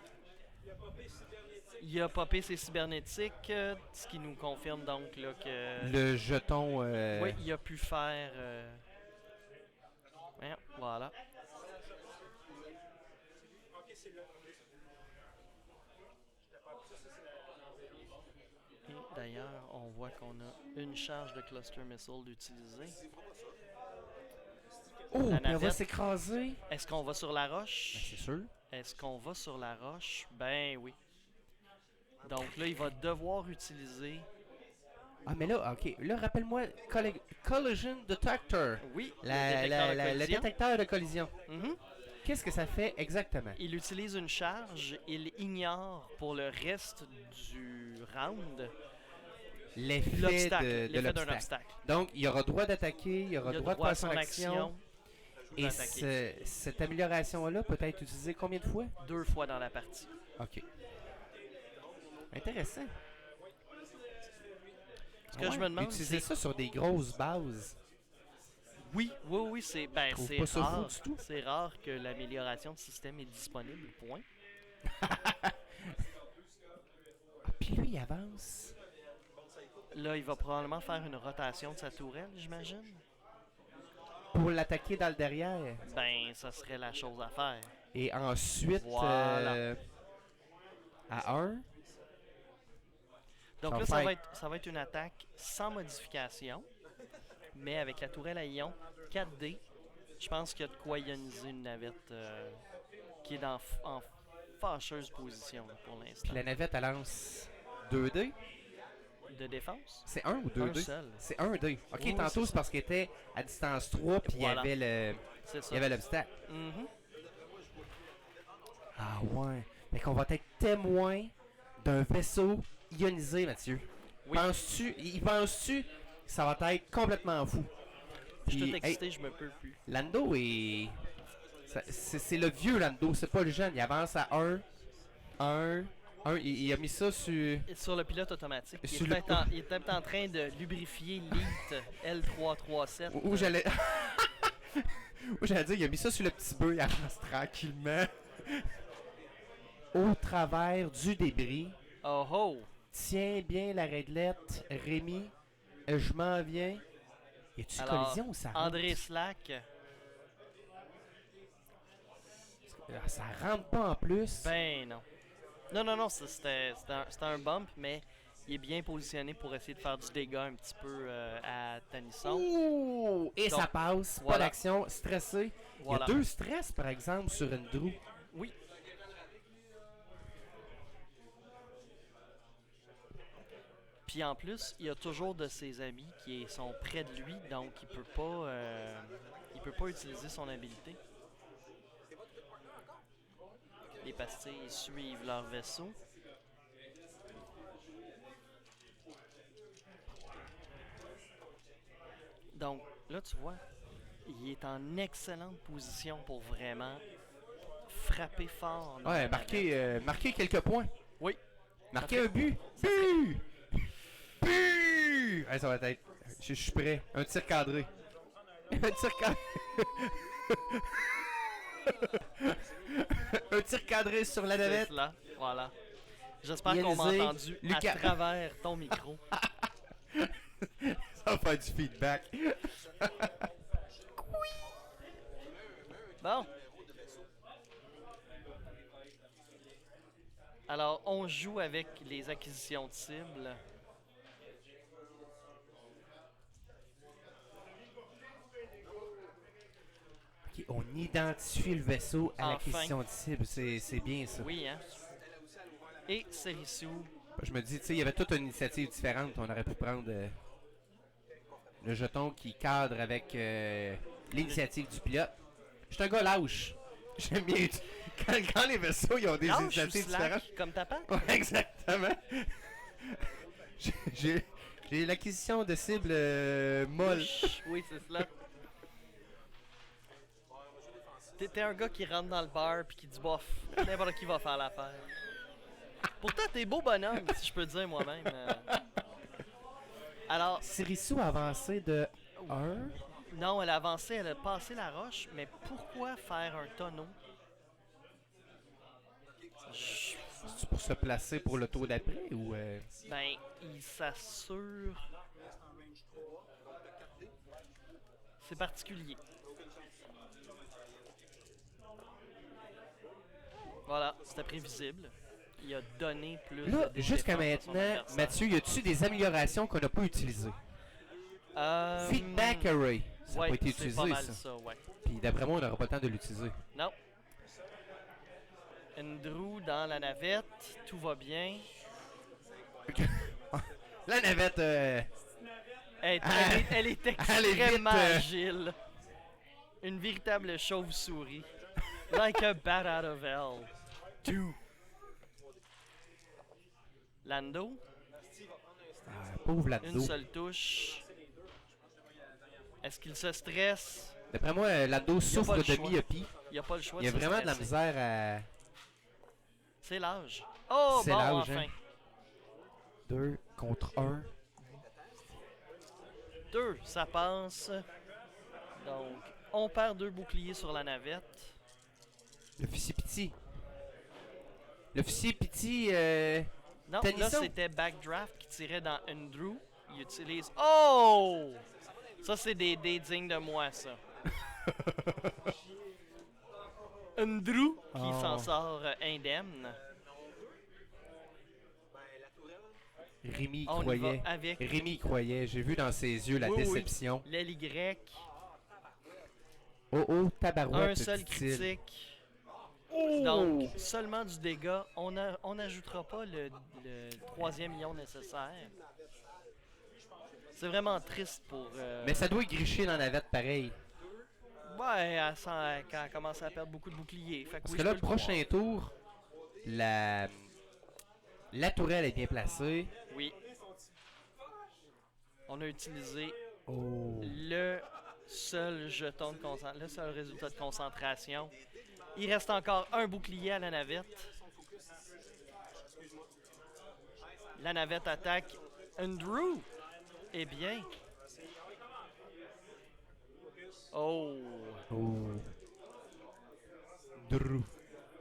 Il a popé ses cybernétiques, ce qui nous confirme donc là, que Le jeton... oui, il a pu faire... ouais, voilà. Ok, c'est là. Et d'ailleurs, on voit qu'on a une charge de cluster missile d'utiliser. Oh, La puis on va navette. s'écraser. Est-ce qu'on va sur la Ben, roche? c'est sûr. Est-ce qu'on va sur la roche? Ben oui. Donc là, il va devoir utiliser... Ah, mais là, ok. Là, rappelle-moi, Collision Detector. Oui, Le le détecteur de collision. Mhm. Qu'est-ce que ça fait exactement? Il utilise une charge, il ignore pour le reste du round L'effet l'obstacle, de l'effet d'un l'obstacle. obstacle. Donc, il aura droit d'attaquer, il aura Il a droit de droit à faire son action. peut Et attaquer. cette amélioration-là peut être utilisée combien de fois? 2 fois dans la partie. Ok. Intéressant. Ce que je me demande, Utiliser c'est... ça sur des grosses bases. Oui, c'est Trouve c'est pas ça fou rare. du tout. C'est rare que l'amélioration de système est disponible, point. Ah, puis lui, il avance. Là, il va probablement faire une rotation de sa tourelle, j'imagine. Pour l'attaquer dans le derrière. Ben, ça serait la chose à faire. Et ensuite, Voilà. à 1. Donc Ça là, va ça va être une attaque sans modification, mais avec la tourelle à ion 4D. Je pense qu'il y a de quoi ioniser une navette qui est en fâcheuse position là, pour l'instant. Puis la navette, elle lance 2D. De défense? C'est 1 ou Un 2D? seul. C'est 1D. Ok, Oui, tantôt, c'est c'est ça. parce qu'il était à distance 3, puis Voilà. il C'est y ça. avait l'obstacle. Mhm. Ah ouais. Fait qu'on va être témoin d'un vaisseau ionisé, Mathieu. Oui. Penses-tu que ça va être complètement fou? Je suis Puis, tout hey, excité, je me peux plus. Lando est... C'est le vieux Lando, c'est pas le jeune. Il avance à 1. Il a mis ça sur... Et sur le pilote automatique, Sur il est peut-être en train de lubrifier l'IT L337. Où j'allais... Où j'allais dire, il a mis ça sur le petit bœuf, il avance tranquillement. Au travers du débris. Oh oh! Tiens bien la réglette, Rémi. Je m'en viens. Y a-tu Alors, collision ou ça rentre? André Slack, Ah, ça rentre pas en plus. ben non. Non, c'était un bump, mais il est bien positionné pour essayer de faire du dégât un petit peu à Tanisson. Ouh! Et Donc, ça passe. Pas voilà. d'action. Stressé. Voilà. Il y a 2 stress, par exemple, sur une Drew. Oui. Puis en plus, il y a toujours de ses amis qui sont près de lui, donc il peut pas utiliser son habilité. Les pastilles suivent leur vaisseau. Donc là, tu vois, il est en excellente position pour vraiment frapper fort. dans Ouais, la navette. marquer quelques points. Oui. Marquer Ça un but. But! But! Ouais, ça va être... Je suis prêt. Un tir cadré. Un tir cadré. Un tir cadré sur la C'est navette. cela. Voilà. J'espère qu'on m'a Ionisé, entendu Lucas. à travers ton micro. Ça va faire du feedback. Bon. Alors, on joue avec les acquisitions de cibles. Ok, on identifie le vaisseau à Enfin. l'acquisition de cible. C'est bien ça. Oui, hein? Et Serisu. Je me dis, tu sais, il y avait toute une initiative différente. On aurait pu prendre le jeton qui cadre avec l'initiative du pilote. Je suis un gars lâche. J'aime bien. Quand les vaisseaux ils ont des Lâche ou initiatives slack, différentes. comme ta patte? Ouais, exactement. J'ai l'acquisition de cibles molles. Oui, c'est cela. T'es un gars qui rentre dans le bar puis qui dit bof, n'importe qui va faire l'affaire. Pourtant, t'es beau bonhomme, si je peux dire moi-même. Alors, Sirisu a avancé de 1. non, elle a avancé, elle a passé la roche, mais pourquoi faire un tonneau? Je- C'est pour se placer pour le tour d'après ou. Ben, il s'assure. C'est particulier. Voilà, c'était prévisible. Il a donné plus Là, de jusqu'à défense à son maintenant, adversaire. Mathieu, y a-tu des améliorations qu'on n'a pas utilisées? Feedback Array. Ça n'a ouais, pas été c'est utilisé, pas mal ça. ça, ouais. Puis d'après moi, on n'aura pas le temps de l'utiliser. Non. Andrew dans la navette, tout va bien. La navette. Elle est elle est vite, extrêmement agile. Une véritable chauve-souris. Like a bat out of hell. Lando, Pauvre une Lando. seule touche. Est-ce qu'il se stresse? D'après moi, Lando souffre pas le de choix. myopie. Il n'y a pas le choix Il y a de se vraiment de la stresser. misère à... C'est l'âge. Oh, C'est bon, l'âge, enfin. hein. 2 contre 1. 2, ça passe. Donc, on perd 2 boucliers sur la navette. L'officier Pity. L'officier Pity, Non, Tennyson. là, c'était Backdraft qui tirait dans Andrew. Il utilise... Oh! Ça, c'est des dignes de moi, ça. Andrew qui Oh. s'en sort indemne. Rémi On y croyait. va avec Rémi croyait. J'ai vu dans ses yeux la Oui, oui. déception. l'aile Y. Oh oh, tabarouette, Un seul dit-il. critique. Oh! Donc, seulement du dégât. On n'ajoutera pas le 3e million nécessaire. C'est vraiment triste pour... Mais ça doit gricher dans la navette pareil. Ouais, elle commence à perdre beaucoup de boucliers. Fait que Parce oui, que je là, peux le prochain tour, la tourelle est bien placée. croire. Oui. On a utilisé Oh. le seul jeton de concentration, le seul résultat de concentration. Il reste encore un bouclier à la navette. La navette attaque Andrew. Eh bien. Oh. Oh. Drew.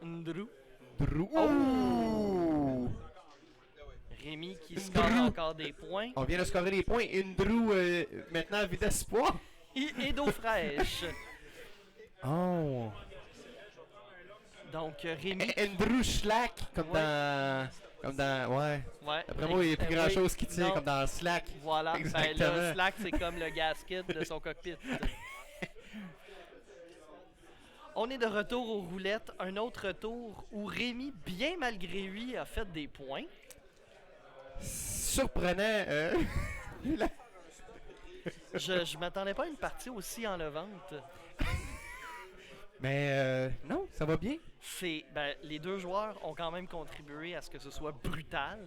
Andrew. Drew. Oh! Rémi qui score encore des points. On vient de scorer des points. Andrew, maintenant à vitesse poids. Et d'eau fraîche. Oh. Donc, Rémi. Andrew Slack, comme Ouais. dans... Comme dans... Ouais. Ouais. Après moi, il n'y a plus Oui, grand chose qui tire, non. comme dans Slack. Voilà. Ben Exactement. là, Slack, c'est comme le gasket de son cockpit. On est de retour aux roulettes. Un autre tour où Rémi, bien malgré lui, a fait des points. Surprenant. Je m'attendais pas à une partie aussi enlevante. Mais non, ça va bien. Les deux joueurs ont quand même contribué à ce que ce soit brutal.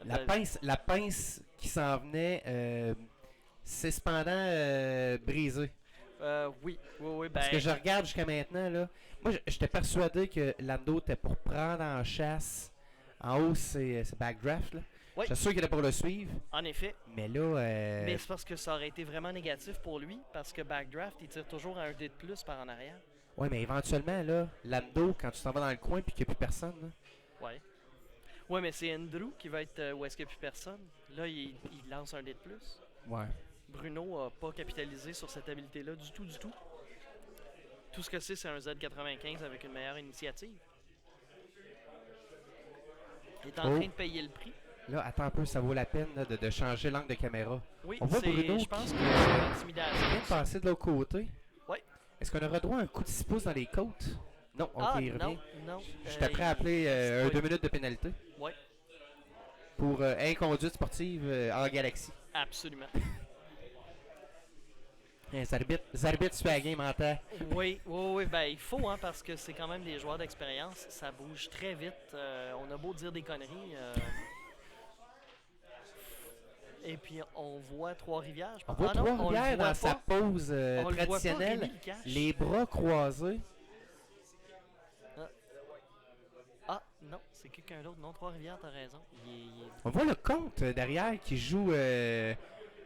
La pince qui s'en venait, c'est cependant brisé. Oui. Parce que je regarde jusqu'à maintenant, là. Moi, j'étais persuadé que Lando était pour prendre en chasse. En haut, c'est Backdraft, là. Oui. J'étais sûr qu'il était pour le suivre. En effet. Mais là, Mais c'est parce que ça aurait été vraiment négatif pour lui, parce que Backdraft, il tire toujours un dé de plus par en arrière. ouais, mais éventuellement, là, Lando, quand tu t'en vas dans le coin puis qu'il n'y a plus personne, là. Ouais. Ouais, mais c'est Andrew qui va être où est-ce qu'il n'y a plus personne. Là, il lance un dé de plus. Ouais. Bruno a pas capitalisé sur cette habilité-là du tout, du tout. Tout ce que c'est un Z95 avec une meilleure initiative. Il est en train de payer le prix. Là, attends un peu, ça vaut la peine là, de changer l'angle de caméra. Oui, On voit Bruno je pense qui que c'est l'intimidation. vient de passer de l'autre côté. Ouais. Est-ce qu'on aura droit à un coup de 6 pouces dans les côtes? Non, ok, il revient. non. Je suis prêt à appeler un oui. 2 minutes de pénalité Ouais, pour inconduite sportive en galaxie. absolument. Zarbit sur la game en temps. Oui, ben il faut, hein, parce que c'est quand même des joueurs d'expérience. Ça bouge très vite. On a beau dire des conneries. Et puis on voit Trois-Rivières. Je On pense. voit Ah non, on le Trois-Rivières voit dans sa pas. pose On le voit pas, traditionnelle, Rémi le cache. les bras croisés. Ah, non, c'est quelqu'un d'autre. Non, Trois-Rivières, t'as raison. Il est- On voit le comte derrière qui joue,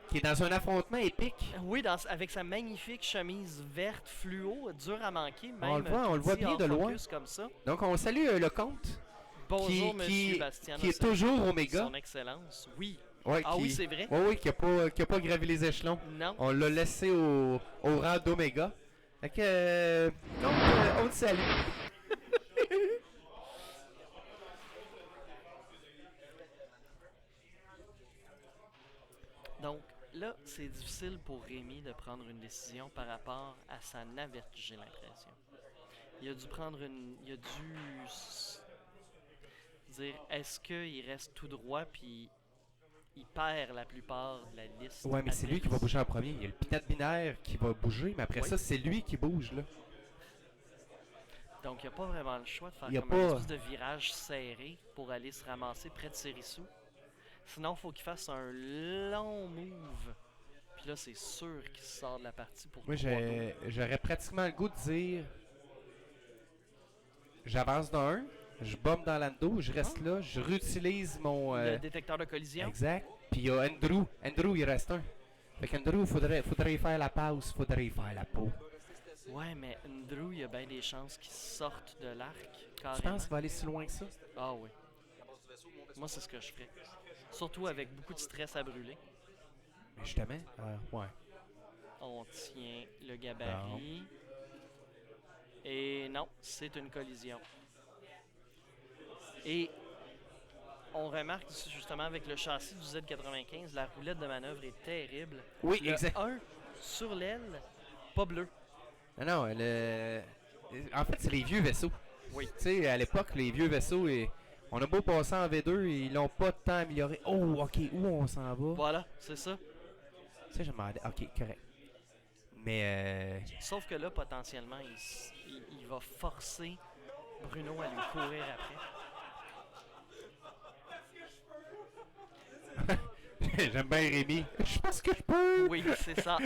qui est dans un affrontement épique. Oui, avec sa magnifique chemise verte fluo, dur à manquer. Même On le voit petit bien hors de loin. focus comme ça. Donc on salue le comte Bonjour, qui, Monsieur Bastien. qui est toujours Oméga. Son Excellence. Oui. Ouais, Ah oui, c'est vrai. Oui, qui a pas gravi les échelons. Non. On l'a laissé au rang d'Oméga. Fait que, donc, on te salue. Donc là, c'est difficile pour Rémi de prendre une décision par rapport à sa navette, j'ai l'impression. Il a dû dire, est-ce qu'il reste tout droit puis il perd la plupart de la liste. Ouais, mais c'est lui qui va bouger en premier. Il y a le pinat binaire qui va bouger, mais après Oui. ça, c'est lui qui bouge, là. Donc il n'y a pas vraiment le choix de faire Il y a comme un pas- espèce de virage serré pour aller se ramasser près de Sérissou. Sinon, il faut qu'il fasse un long move. Puis là, c'est sûr qu'il sort de la partie pour Moi, 3 tours. j'aurais pratiquement le goût de dire j'avance dans un, je bombe dans l'ando, je reste là, je réutilise mon. Le détecteur de collision. Exact. Puis il y a Andrew. Andrew, il reste un. Fait qu'Andrew, faudrait y faire la pause, faudrait y faire la peau. Ouais, mais Andrew, il y a bien des chances qu'il sorte de l'arc. Tu Carrément. penses qu'il va aller si loin que ça? Ah oui. Moi, c'est ce que je ferais. Surtout avec beaucoup de stress à brûler. Mais justement, ouais. On tient le gabarit. Et non, c'est une collision. Et on remarque justement avec le châssis du Z95, la roulette de manœuvre est terrible. Oui, Le exact. 1 sur l'aile, pas bleu. Non, en fait, c'est les vieux vaisseaux. Oui. Tu sais, à l'époque, les vieux vaisseaux, on a beau passer en V2, ils l'ont pas tant amélioré. Oh, ok, où on s'en va? Voilà, c'est ça. Tu sais, je me demandais. Ok, correct. Mais, Sauf que là, potentiellement, il va forcer Bruno à lui courir après. j'aime bien Rémi. Je pense que je peux. Oui, c'est ça.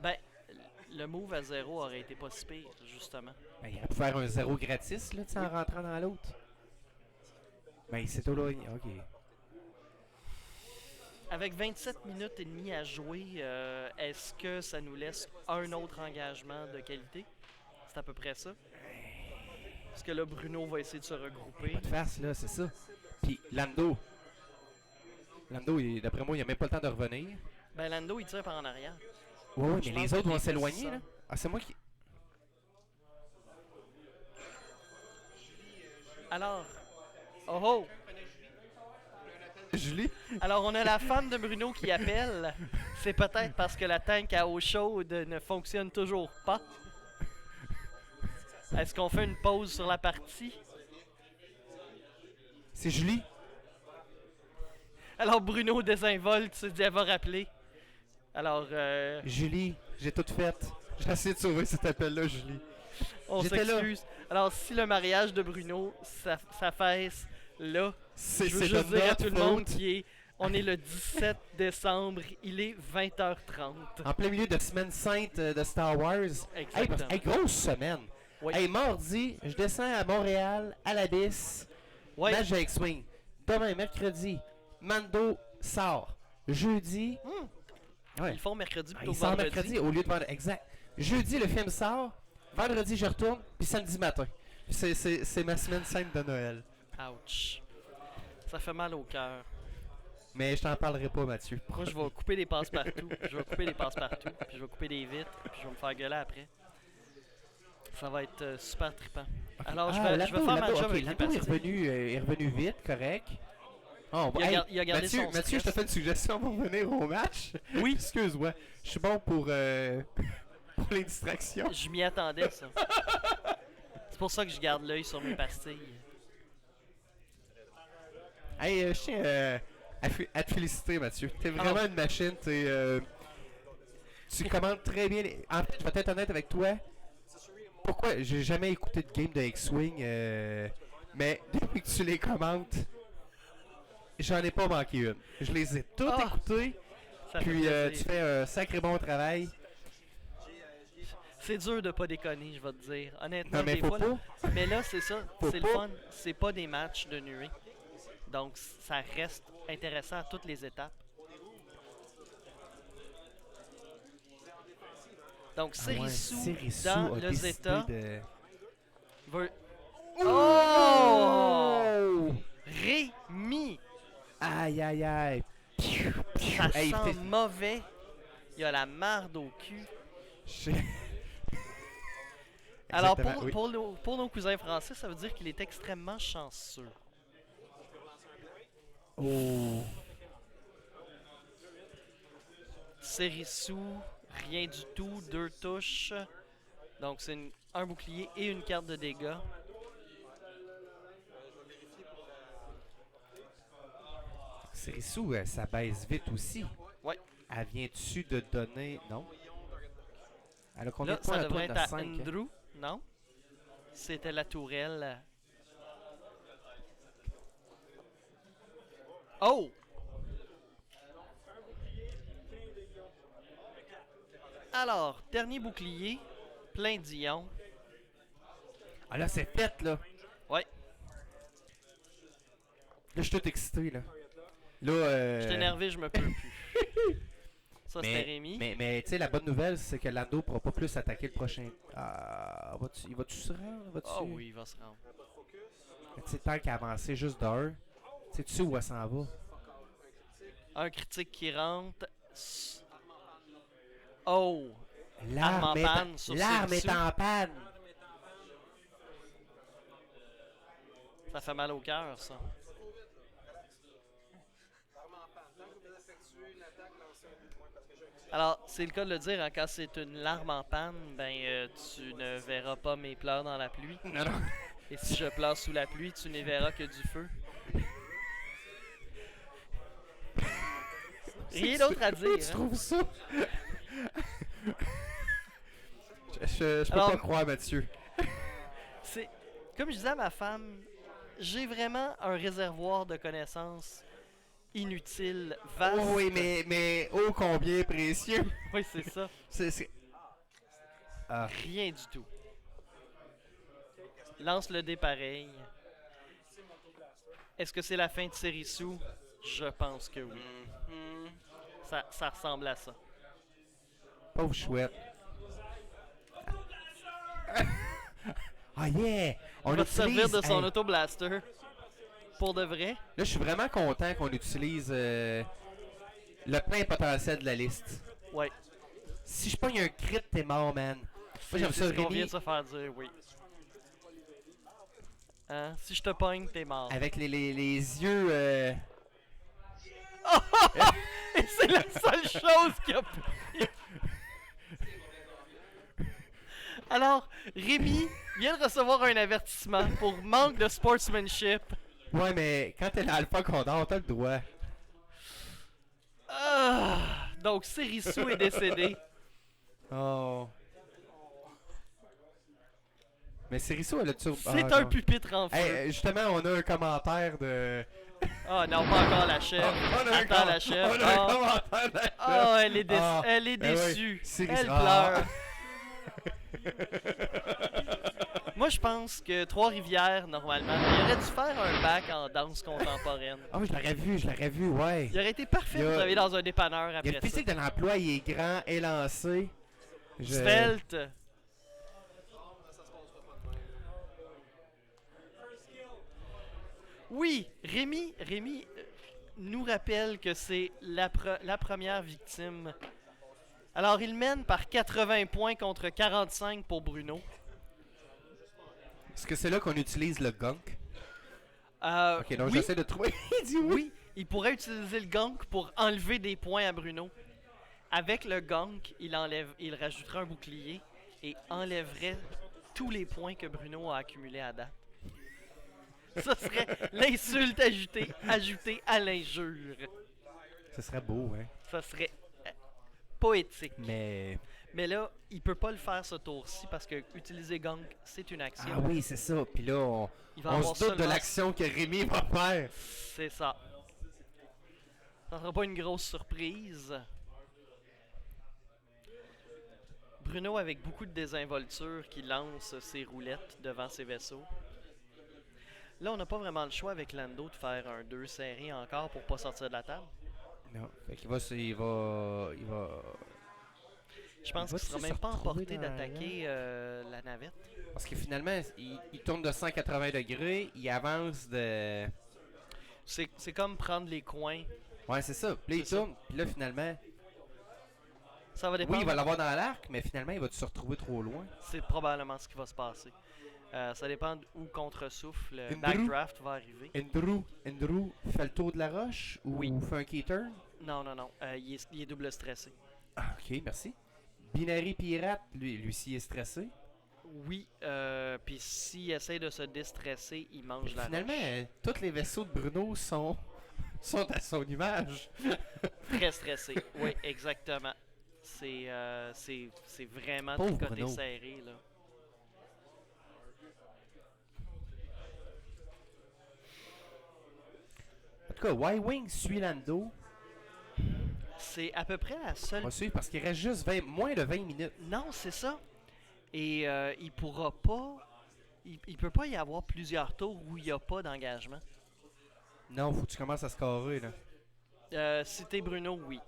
Ben, le move à 0 aurait été pas si pire, justement. Ben, il aurait pu faire un 0 gratis, là, tu sais, en rentrant dans l'autre. Ben, il s'est éloigné. Ok. Avec 27 minutes et demie à jouer, est-ce que ça nous laisse un autre engagement de qualité? C'est à peu près ça. Parce que là, Bruno va essayer de se regrouper. Pas de face, là, c'est ça. Puis Lando, d'après moi, il a même pas le temps de revenir. Ben, Lando, il tire par en arrière. Ouais, Je mais pense les que autres vont les s'éloigner, ça. là. Ah, c'est moi qui. Alors, oh oh! Julie? Alors, on a la femme de Bruno qui appelle. C'est peut-être parce que la tank à eau chaude ne fonctionne toujours pas. Est-ce qu'on fait une pause sur la partie? C'est Julie? Alors, Bruno désinvolte, se dit, elle va rappeler. Alors, Julie, j'ai tout fait. J'ai essayé de sauver cet appel-là, Julie. on J'étais là. s'excuse. Alors, si le mariage de Bruno s'affaisse là, C'est je veux juste dire à tout le monde on est le 17 décembre, il est 20h30. En plein milieu de semaine sainte de Star Wars. Exactement. Hey, grosse semaine. Oui. Hey, mardi, je descends à Montréal, à l'Abysse. Ouais. Match de X-Wing. Demain, mercredi, Mando sort. Jeudi. Ouais. Ils le font mercredi plutôt Il que sort vendredi. mercredi au lieu de vendredi. Exact. Jeudi, le film sort. Vendredi, je retourne. Puis samedi matin. C'est ma semaine sainte de Noël. Ouch. Ça fait mal au cœur. Mais je t'en parlerai pas, Mathieu. Moi, je vais couper des passe-partout. Je vais couper des passe-partout. Puis je vais couper des vitres. Puis je vais me faire gueuler après. Ça va être super trippant. Alors, je vais faire ma job avec les Lando est pastilles. est revenu vite, correct. Oh, Il a gardé Mathieu, son Mathieu, je te stress. fais une suggestion pour venir au match. Oui. Excuse-moi. Je suis bon pour les distractions. Je m'y attendais, ça. C'est pour ça que je garde l'œil sur mes pastilles. Hey, je tiens à te féliciter, Mathieu. T'es vraiment une machine. Tu commandes très bien. En fait, je vais être honnête avec toi. Pourquoi j'ai jamais écouté de game de X-Wing, mais depuis que tu les commentes, j'en ai pas manqué une. Je les ai toutes écoutées. Ça fait Puis plaisir. tu fais un sacré bon travail. C'est dur de pas déconner, je vais te dire. Honnêtement, Non, mais des faut fois, là- pas. Mais là, c'est ça. Faut C'est le pas. fun. C'est pas des matchs de nuée. Donc, ça reste intéressant à toutes les étapes. Donc, Sérissou dans le Zeta veut... Oh! Rémi! Aïe, aïe, aïe. Ça Hey, sent t'es- mauvais. Il y a la marde au cul. Alors, Exactement, oui. pour nos cousins français, ça veut dire qu'il est extrêmement chanceux. Oh. Sérissou, rien du tout, 2 touches. Donc, c'est un bouclier et une carte de dégâts. Sérissou, ça baisse vite aussi. Ouais. Elle vient-tu de donner... Non. Elle a combien Là, de points ça à toi? devrait Elle être en a à 5, hein? Andrew, non? C'était la tourelle. Oh! Alors, dernier bouclier, plein d'ions. Ah là, c'est fait, là. Ouais, Là, je suis tout excité, là. Là, je suis énervé, je me peux plus. Ça, c'était Rémi. Mais tu sais, la bonne nouvelle, c'est que Lando pourra pas plus attaquer le prochain. Ah, il va-tu se rendre? Ah oui, il va se rendre. Tu sais, tant qu'à avancer juste d'un, tu sais où elle s'en va. Un critique qui rentre. Oh! L'arme en est, panne sur l'arme est Sirisu. en panne. Ça fait mal au cœur, ça. Alors, c'est le cas de le dire, hein, quand c'est une larme en panne, ben tu ne verras pas mes pleurs dans la pluie. Non, non. Et si je pleure sous la pluie, tu n'y verras que du feu. Rien d'autre à dire. Tu Hein. trouves ça? je peux Alors, pas croire, Mathieu. C'est comme je disais à ma femme, j'ai vraiment un réservoir de connaissances inutiles, vastes. Oh oui, mais ô combien précieux. Oui, c'est ça. C'est... Ah. Rien du tout. Lance le dé pareil. Est-ce que c'est la fin de Sirisu? Je pense que oui. Ça ressemble à ça. Pauvre chouette. Ah yeah! On va se servir de son hey, auto-blaster. Pour de vrai. Là, je suis vraiment content qu'on utilise le plein potentiel de la liste. Ouais. Si je pogne un crit, t'es mort, man. Moi, j'aime C'est ça, ce qu'on vient Rémi, de se faire dire, oui. Hein? Si je te pogne, t'es mort. avec les yeux... Et c'est la seule chose qu'il a pris. Alors, Rémi vient de recevoir un avertissement pour manque de sportsmanship. Ouais, mais quand t'es dans Alpha Condor, t'as le droit. Donc, Sirisu est décédé. Oh. Mais Sirisu, elle a toujours... C'est un pupitre en feu. Hey, justement, on a un commentaire de... Oh non, pas encore la chèvre. On a un Attends, la chèvre. On a un Oh. commentaire de la Oh, chèvre. elle est, elle est ben oui. déçue. Sirisu- Elle Ah. pleure. Moi, je pense que Trois-Rivières, normalement, il aurait dû faire un bac en danse contemporaine. Oh, je l'aurais vu, ouais. Il aurait été parfait Il y a- de travailler dans un dépanneur Il y a après le ça. physique de l'emploi, il est grand, élancé. Svelte. Oui, Rémi nous rappelle que c'est la première victime. Alors, il mène par 80 points contre 45 pour Bruno. Est-ce que c'est là qu'on utilise le gunk? Ok, donc oui, j'essaie de trouver. Il dit oui. oui, il pourrait utiliser le gank pour enlever des points à Bruno. Avec le gank, il rajouterait un bouclier et enlèverait tous les points que Bruno a accumulés à date. Ça serait l'insulte ajoutée à l'injure. Ce serait beau, hein. Ça serait poétique. Mais... Mais là, il peut pas le faire ce tour-ci parce que utiliser gank, c'est une action. Ah oui, c'est ça. Puis là, Il va on avoir se doute de seulement- l'action que Rémi va faire. C'est ça. Ça sera pas une grosse surprise. Bruno avec beaucoup de désinvolture qui lance ses roulettes devant ses vaisseaux. Là, on n'a pas vraiment le choix avec Lando de faire un 2 serré encore pour pas sortir de la table. Non, fait qu'il va... Je pense Il qu'il sera va-tu même se pas retrouver emporté dans d'attaquer la navette. Parce que finalement, il tourne de 180 degrés, il avance de... C'est comme prendre les coins. Ouais, c'est ça. Puis là, il C'est ça. tourne, puis là, finalement... Ça va Oui, dépendre. il va l'avoir dans l'arc, mais finalement, il va se retrouver trop loin. C'est probablement ce qui va se passer. Ça dépend où contre-souffle le Une backdraft va arriver. Andrew fait le tour de la roche ou Oui. fait un key-turn? Non. Il est double stressé. Ah, ok, merci. Binary Pirate, lui aussi est stressé. Oui, puis s'il essaie de se déstresser, il mange la Finalement, roche. tous les vaisseaux de Bruno sont à son image. Très stressé. Oui, exactement. C'est vraiment Pauvre tricoté Bruno. serré, là. tout cas, Y-Wing suit Lando. C'est à peu près la On seule. va suivre parce qu'il reste juste moins de 20 minutes. Non, c'est ça. Et il pourra pas. Il peut pas y avoir plusieurs tours où il n'y a pas d'engagement. Non, faut que tu commences à scorer, là. Si t'es Bruno, oui.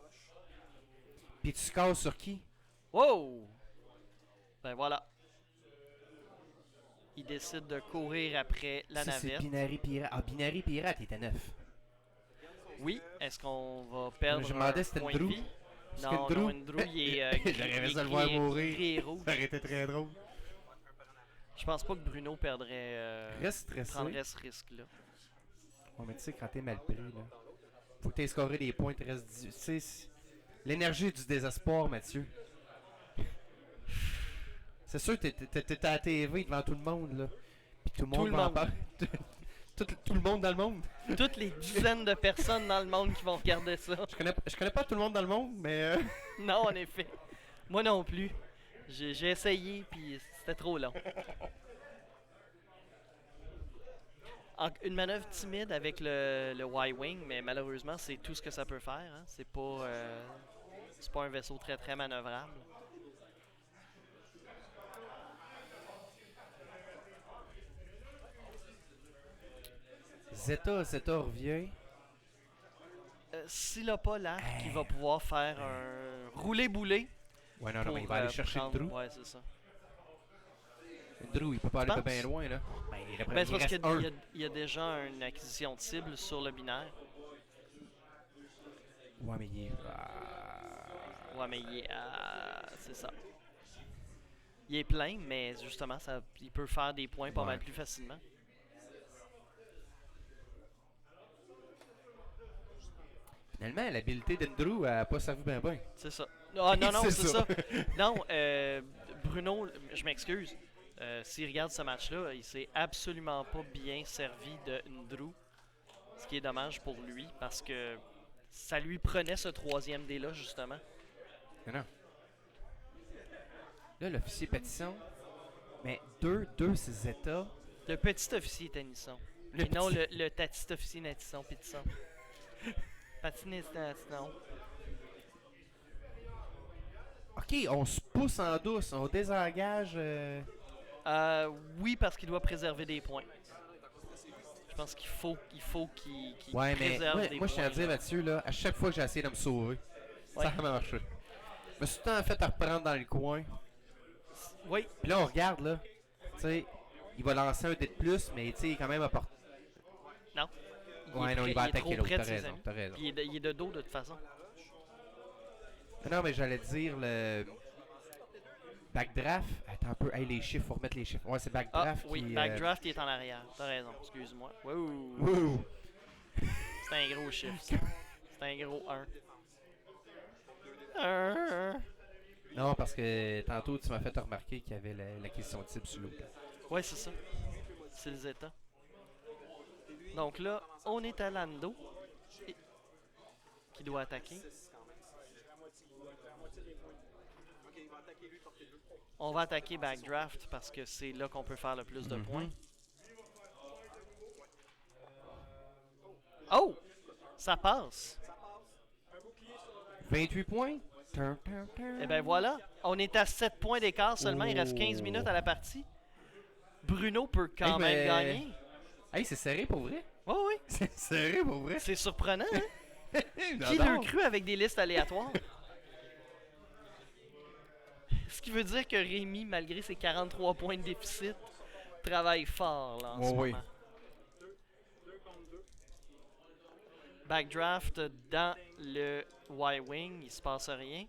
Puis tu scores sur qui? Wow! Ben voilà. Il décide de courir après la Ça, c'est navette. Binary Pirate. Ah, Binary Pirate, il était 9. Oui, est-ce qu'on va perdre Je me demandais un si c'était point Drew. de vie? C'était Non, Drew. non, Drew, il est J'aurais aimé il ça est le voir gris- mourir. gris et rouge. Ça aurait été très drôle. Je pense pas que Bruno perdrait Reste stressé. prendrait ce risque-là. Ouais, mais tu sais, quand t'es mal pris, là, faut que t'aies scoré des points, il te reste 18. Tu sais, l'énergie du désespoir, Mathieu. C'est sûr que t'es à la TV devant tout le monde, là. Puis tout le Tout monde le va en monde. parler. Tout le monde dans le monde. Toutes les dizaines de personnes dans le monde qui vont regarder ça. Je connais pas tout le monde dans le monde, mais... Non, en effet. Moi non plus. J'ai essayé, puis c'était trop long. Une manœuvre timide avec le Y-Wing, mais malheureusement, c'est tout ce que ça peut faire. Hein. C'est pas un vaisseau très très manœuvrable. Zeta revient. S'il n'a pas l'arc, il va pouvoir faire un roulé-boulé. Ouais, non, mais il va aller chercher le Drew. Ouais, c'est ça. Le Drew, il peut pas aller penses? bien loin, là. Ben, Ben, il c'est parce reste qu'il un. y a déjà une acquisition de cible sur le binaire. Ouais, mais il est... Ouais, mais c'est ça. Il est plein, mais justement, il peut faire des points pas Ouais. mal plus facilement. Finalement, l'habilité d'Andrew a pas servi bien bien. C'est ça. Ah, non, non, C'est c'est ça. ça. Non, Bruno, je m'excuse. S'il regarde ce match-là, il s'est absolument pas bien servi de Ndrew. Ce qui est dommage pour lui, parce que ça lui prenait ce troisième dé-là, justement. Non, non. Là, l'officier Patisson. Mais 2, c'est Zeta. Le petit officier Tanisson. Le Et non petit- le tatiste officier Natisson Pétisson. Patinisson. Ok, on se pousse en douce, on désengage. Oui, parce qu'il doit préserver des points. Je pense qu'il faut qu'il Ouais, mais préserve des moi je tiens à points. dire, là. Mathieu, là, à chaque fois que j'ai essayé de me sauver, Ouais. ça a marché. Je me suis tout le temps fait à reprendre dans le coin. Oui, Puis là, on regarde, là. Tu sais, il va lancer un dé de plus, mais tu sais, il est quand même à portée. non. Ouais, non, près- il va est trop attaquer l'autre. près de T'as ses raison, amis. t'as raison. Puis il est de dos de toute façon. Non, mais j'allais dire le. Backdraft. Attends un peu. Hey, les chiffres, faut remettre les chiffres. Ouais, c'est Ah, Backdraft oui, qui. Backdraft, il est en arrière. T'as raison, excuse-moi. Wow. Wouh! C'est un gros chiffre, ça. C'est un gros 1. Non, parce que tantôt, tu m'as fait remarquer qu'il y avait la question de cible sur l'autre. Ouais, c'est ça. C'est le Zeta. Donc là, on est à Lando. Qui doit attaquer. On va attaquer Backdraft parce que c'est là qu'on peut faire le plus de Mhm. points. Oh! Ça passe. 28 points? Et ben voilà. On est à 7 points d'écart seulement. Il reste 15 Oh. minutes à la partie. Bruno peut quand Hey, même mais- gagner. Hey, c'est serré pour vrai? Oui, oui. C'est serré pour vrai? C'est surprenant, hein? Qui J'adore. l'a cru avec des listes aléatoires? Ce qui veut dire que Rémi, malgré ses 43 points de déficit, travaille fort là, en ce Oui. moment. Backdraft dans le Y-Wing, il se passe rien.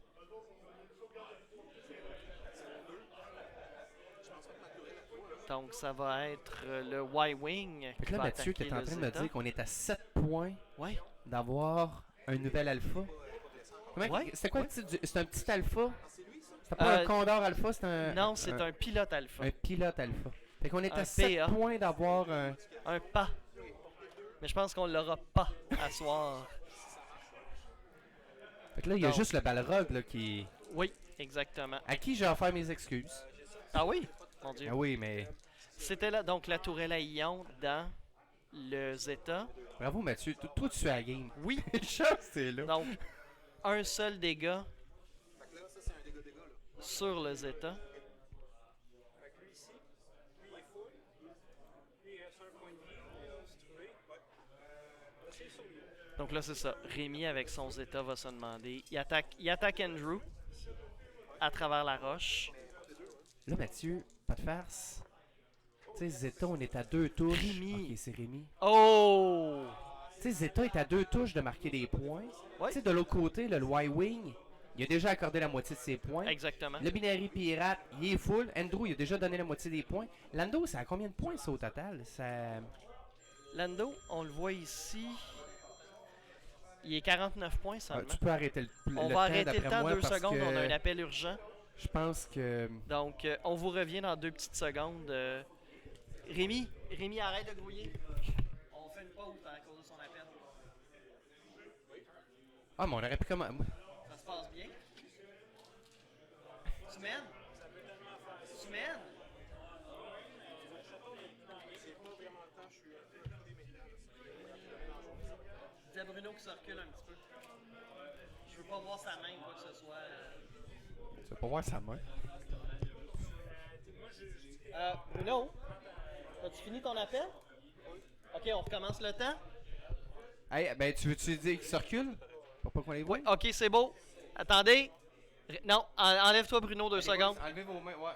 Donc ça va être le Y-Wing Fait qui que là, va Mathieu, attaquer t'es en le train de me Zeta. dire qu'on est à 7 points Ouais. d'avoir un nouvel alpha. Ouais, C'était quoi ouais. le titre du... C'est un petit alpha? C'était pas un Condor alpha, c'est un... Non, c'est un pilote alpha. Un pilote alpha. Fait qu'on est Un à 7 PA. points d'avoir un... Un pas. Mais je pense qu'on l'aura pas à soir. Fait que là, il y a Donc. juste le Balrog là qui... Oui, exactement. À qui j'ai offert mes excuses. Ah oui? Mon Dieu. Ah oui, mais... C'était là, donc la tourelle à ion dans le Zeta. Bravo, Mathieu. Toi, tu es à la game. Oui. Une chance, t'es là. Donc, un seul dégât Fait que là, ça, c'est un dégât là. sur le Zeta. Fait que lui ici, lui, il est full. Lui, il reste un point de vie. Si tu veux. Ouais. C'est sur lui. Donc là, c'est ça. Rémi, avec son Zeta, va se demander. Il attaque Andrew à travers la roche. Là, Mathieu, pas de farce. Tu sais, Zeta, on est à 2 touches. Rémi. Ok, c'est Rémi. Oh! Tu sais, Zeta est à 2 touches de marquer des points. Ouais. Tu sais, de l'autre côté, le Y-Wing, il a déjà accordé la moitié de ses points. Exactement. Le Binary Pirate, il est full. Andrew, il a déjà donné la moitié des points. Lando, ça a combien de points, ça, au total? Ça... Lando, on le voit ici. Il est 49 points Ah, seulement. tu peux arrêter le On le va temps, arrêter le d'après temps moi, 2 parce secondes. que On a un appel urgent. je pense que... Donc, on vous revient dans 2 petites secondes. Rémi, arrête de grouiller. On fait une pause à cause de son appel. Ah, mais on aurait pu comment... Ça se passe bien? Tu mènes? Tu mènes? C'est pas vraiment le temps, je suis occupé maintenant. Dis à Bruno qui se recule un petit peu. Je veux pas voir sa main, quoi que ce soit. Tu vas pas voir sa main. Bruno, as-tu fini ton appel? Ok, on recommence le temps? Hey, ben, tu veux-tu dire qu'il se recule? Pour pas qu'on les voit? Oui, ok, c'est beau. Attendez. Non, enlève-toi Bruno 2 secondes. Enlevez vos mains, ouais.